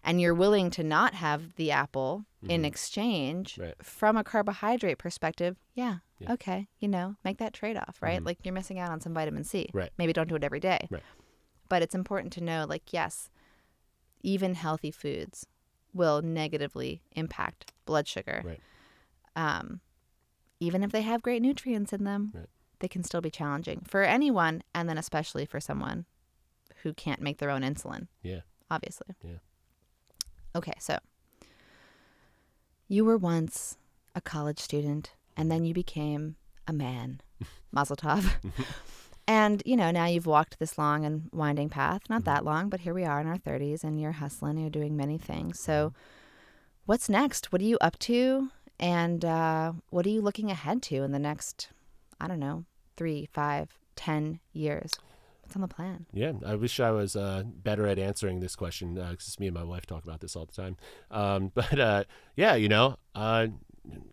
Speaker 1: and you're willing to not have the apple in exchange from a carbohydrate perspective, okay, make that trade-off, right? Like you're missing out on some vitamin C.
Speaker 2: Right.
Speaker 1: Maybe don't do it every day.
Speaker 2: Right.
Speaker 1: But it's important to know, like, yes, even healthy foods will negatively impact blood sugar.
Speaker 2: Right.
Speaker 1: Even if they have great nutrients in them, they can still be challenging for anyone, and then especially for someone who can't make their own insulin.
Speaker 2: Yeah.
Speaker 1: Obviously.
Speaker 2: Yeah.
Speaker 1: Okay, so you were once a college student, and then you became a man. Mazel tov. And, now you've walked this long and winding path. Not that long, but here we are in our 30s, and you're hustling, and you're doing many things. So what's next? What are you up to? And what are you looking ahead to in the next, 3, 5, 10 years? What's on the plan?
Speaker 2: Yeah, I wish I was better at answering this question, because me and my wife talk about this all the time.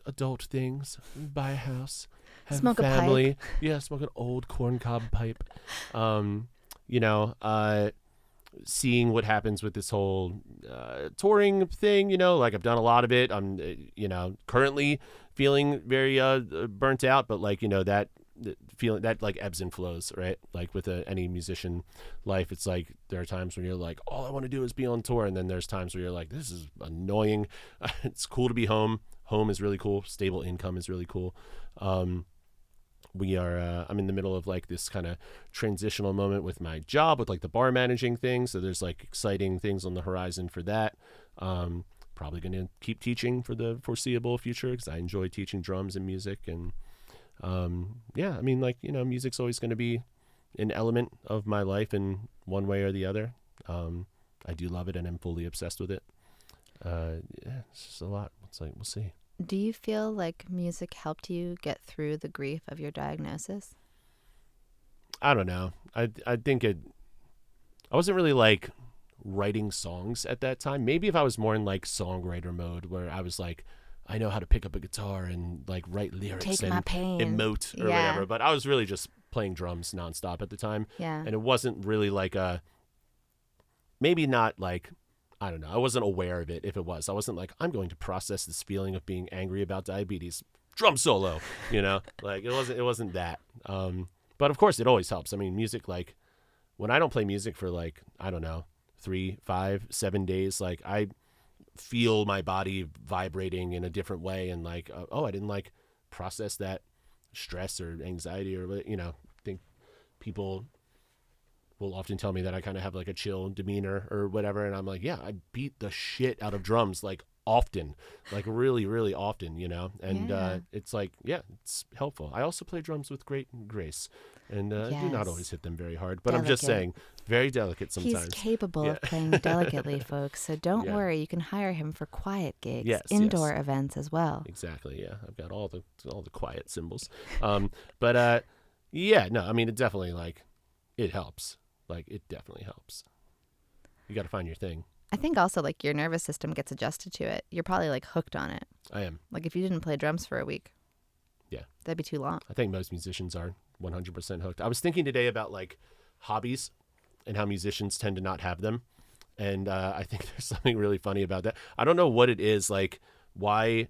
Speaker 2: Adult things, buy a house, have
Speaker 1: Smoke
Speaker 2: a family.
Speaker 1: a pipe.
Speaker 2: Yeah, smoke an old corncob pipe. Seeing what happens with this whole touring thing, like I've done a lot of it. I'm, currently feeling very burnt out, but that feeling that like ebbs and flows, right? Like with any musician life, it's like there are times when you're like, all I want to do is be on tour, and then there's times where you're like, this is annoying. It's cool to be home. Home is really cool. Stable income is really cool. I'm in the middle of like this kind of transitional moment with my job, with like the bar managing thing. So there's like exciting things on the horizon for that. Probably going to keep teaching for the foreseeable future because I enjoy teaching drums and music. And music's always going to be an element of my life in one way or the other. I do love it, and I'm fully obsessed with it. It's just a lot. It's like, we'll see.
Speaker 1: Do you feel like music helped you get through the grief of your diagnosis?
Speaker 2: I don't know. I think I wasn't really like writing songs at that time. Maybe if I was more in like songwriter mode, where I was like, I know how to pick up a guitar and like write lyrics
Speaker 1: Take
Speaker 2: and
Speaker 1: my pain.
Speaker 2: emote or whatever. But I was really just playing drums nonstop at the time.
Speaker 1: Yeah.
Speaker 2: And it wasn't really like maybe not like, I don't know. I wasn't aware of it if it was. I wasn't like, I'm going to process this feeling of being angry about diabetes. Drum solo, like it wasn't that. But of course it always helps. I mean, music, like when I don't play music for like, I don't know, 3, 5, 7 days, like I feel my body vibrating in a different way. And like, I didn't like process that stress or anxiety or, I think people will often tell me that I kind of have like a chill demeanor or whatever. And I'm like, yeah, I beat the shit out of drums like often, like really, really often, and it's like, yeah, it's helpful. I also play drums with great grace and do not always hit them very hard, but I'm just saying very delicate sometimes.
Speaker 1: He's capable of playing delicately, folks. So don't worry. You can hire him for quiet gigs, indoor events as well.
Speaker 2: Exactly. Yeah. I've got all the quiet cymbals. I mean, it definitely like, it helps. Like, it definitely helps. You got to find your thing.
Speaker 1: I think also, like, your nervous system gets adjusted to it. You're probably, like, hooked on it.
Speaker 2: I am.
Speaker 1: Like, if you didn't play drums for a week.
Speaker 2: Yeah.
Speaker 1: That'd be too long.
Speaker 2: I think most musicians are 100% hooked. I was thinking today about, like, hobbies and how musicians tend to not have them. And I think there's something really funny about that. I don't know what it is, like, where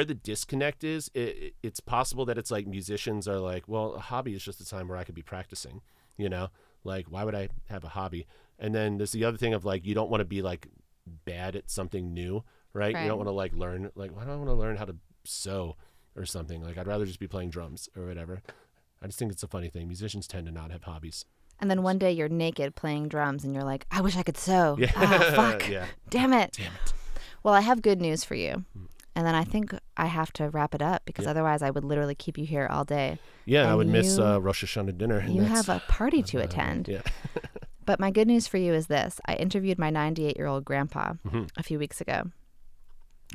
Speaker 2: the disconnect is. It's possible that it's like musicians are like, well, a hobby is just a time where I could be practicing, Like, why would I have a hobby? And then there's the other thing of like, you don't want to be like bad at something new, right? You don't want to like learn, like, why do I want to learn how to sew or something? Like, I'd rather just be playing drums or whatever. I just think it's a funny thing. Musicians tend to not have hobbies.
Speaker 1: And then one day you're naked playing drums and you're like, I wish I could sew.
Speaker 2: Yeah.
Speaker 1: Oh, fuck.
Speaker 2: Yeah.
Speaker 1: Damn it.
Speaker 2: Damn it.
Speaker 1: Well, I have good news for you. And then I think I have to wrap it up because otherwise I would literally keep you here all day.
Speaker 2: Yeah,
Speaker 1: and
Speaker 2: I would miss Rosh Hashanah dinner.
Speaker 1: You have a party to attend.
Speaker 2: Yeah.
Speaker 1: But my good news for you is this. I interviewed my 98-year-old grandpa a few weeks ago.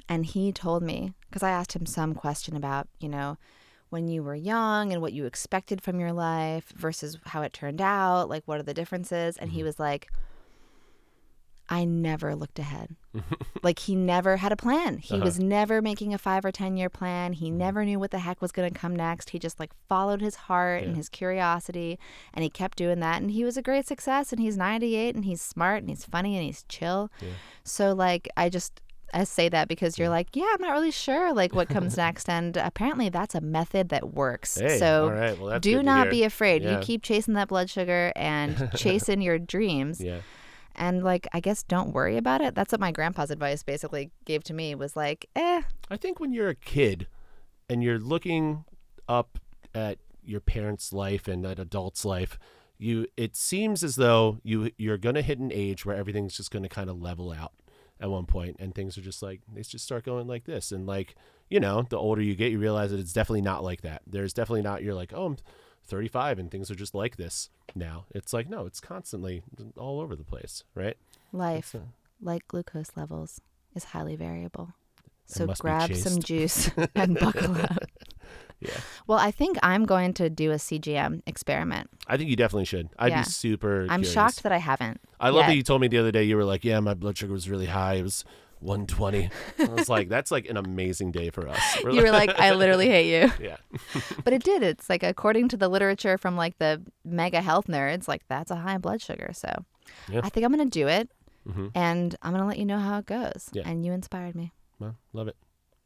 Speaker 1: And he told me, because I asked him some question about, when you were young and what you expected from your life versus how it turned out, like what are the differences? And he was like, I never looked ahead. Like he never had a plan. He was never making a 5 or 10 year plan. He never knew what the heck was going to come next. He just like followed his heart and his curiosity, and he kept doing that. And he was a great success, and he's 98 and he's smart and he's funny and he's chill. Yeah. So like, I say that because you're like, yeah, I'm not really sure like what comes next. And apparently that's a method that works.
Speaker 2: Hey,
Speaker 1: so
Speaker 2: all right. Well, that's
Speaker 1: do
Speaker 2: good
Speaker 1: not
Speaker 2: to hear.
Speaker 1: be afraid.
Speaker 2: Yeah.
Speaker 1: You keep chasing that blood sugar and chasing your dreams.
Speaker 2: Yeah.
Speaker 1: And like, I guess don't worry about it. That's what my grandpa's advice basically gave to me, was like, I
Speaker 2: think when you're a kid and you're looking up at your parents' life and that adult's life, it seems as though you're going to hit an age where everything's just going to kind of level out at one point, and things are just like, they just start going like this. And like, the older you get, you realize that it's definitely not like that. There's definitely not, you're like, oh, I'm 35 and things are just like this now. It's like, no, it's constantly all over the place, right?
Speaker 1: Life, like glucose levels, is highly variable. So
Speaker 2: must be
Speaker 1: grab some juice and buckle up.
Speaker 2: Yeah.
Speaker 1: Well, I think I'm going to do a CGM experiment.
Speaker 2: I think you definitely should. I'd be super
Speaker 1: I'm
Speaker 2: curious.
Speaker 1: shocked that I haven't.
Speaker 2: I love that you told me the other day, you were like, yeah, my blood sugar was really high. It was 120. I was like, that's like an amazing day for us.
Speaker 1: You were like, I literally hate you.
Speaker 2: Yeah.
Speaker 1: But it did. It's like, according to the literature from like the mega health nerds, like that's a high blood sugar. So I think I'm going to do it, and I'm going to let you know how it goes. Yeah. And you inspired me.
Speaker 2: Well, love it.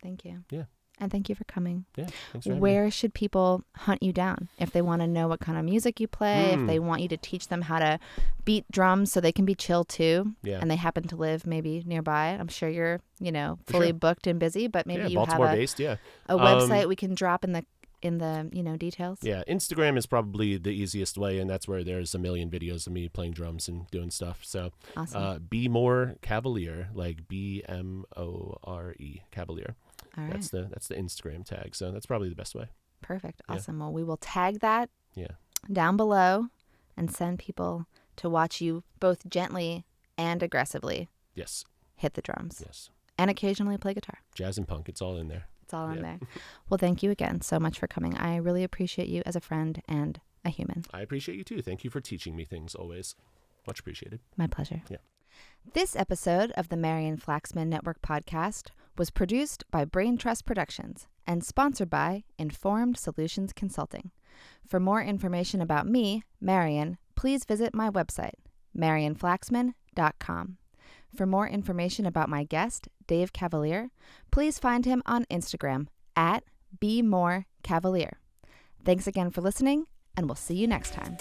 Speaker 1: Thank you.
Speaker 2: Yeah.
Speaker 1: And thank you for coming.
Speaker 2: Yeah. Thanks for having me.
Speaker 1: Where should people hunt you down if they want to know what kind of music you play, if they want you to teach them how to beat drums so they can be chill too, and they happen to live maybe nearby? I'm sure you're, fully booked and busy, but maybe you have a website we can drop in the details.
Speaker 2: Yeah, Instagram is probably the easiest way, and that's where there's a million videos of me playing drums and doing stuff. So
Speaker 1: awesome.
Speaker 2: Be More Cavalier, like BMORE Cavalier.
Speaker 1: All right.
Speaker 2: That's the Instagram tag. So that's probably the best way.
Speaker 1: Perfect. Awesome. Well, we will tag that
Speaker 2: Yeah.
Speaker 1: down below and send people to watch you both gently and aggressively
Speaker 2: Yes.
Speaker 1: hit the drums.
Speaker 2: Yes.
Speaker 1: And occasionally play guitar.
Speaker 2: Jazz and punk, it's all in there.
Speaker 1: It's all in there. Well, thank you again so much for coming. I really appreciate you as a friend and a human.
Speaker 2: I appreciate you too. Thank you for teaching me things always. Much appreciated.
Speaker 1: My pleasure.
Speaker 2: Yeah.
Speaker 1: This episode of the Marian Flaxman Network Podcast was produced by Brain Trust Productions and sponsored by Informed Solutions Consulting. For more information about me, Marian, please visit my website, marianflaxman.com. For more information about my guest, Dave Cavalier, please find him on Instagram @BeMoreCavalier. Thanks again for listening, and we'll see you next time.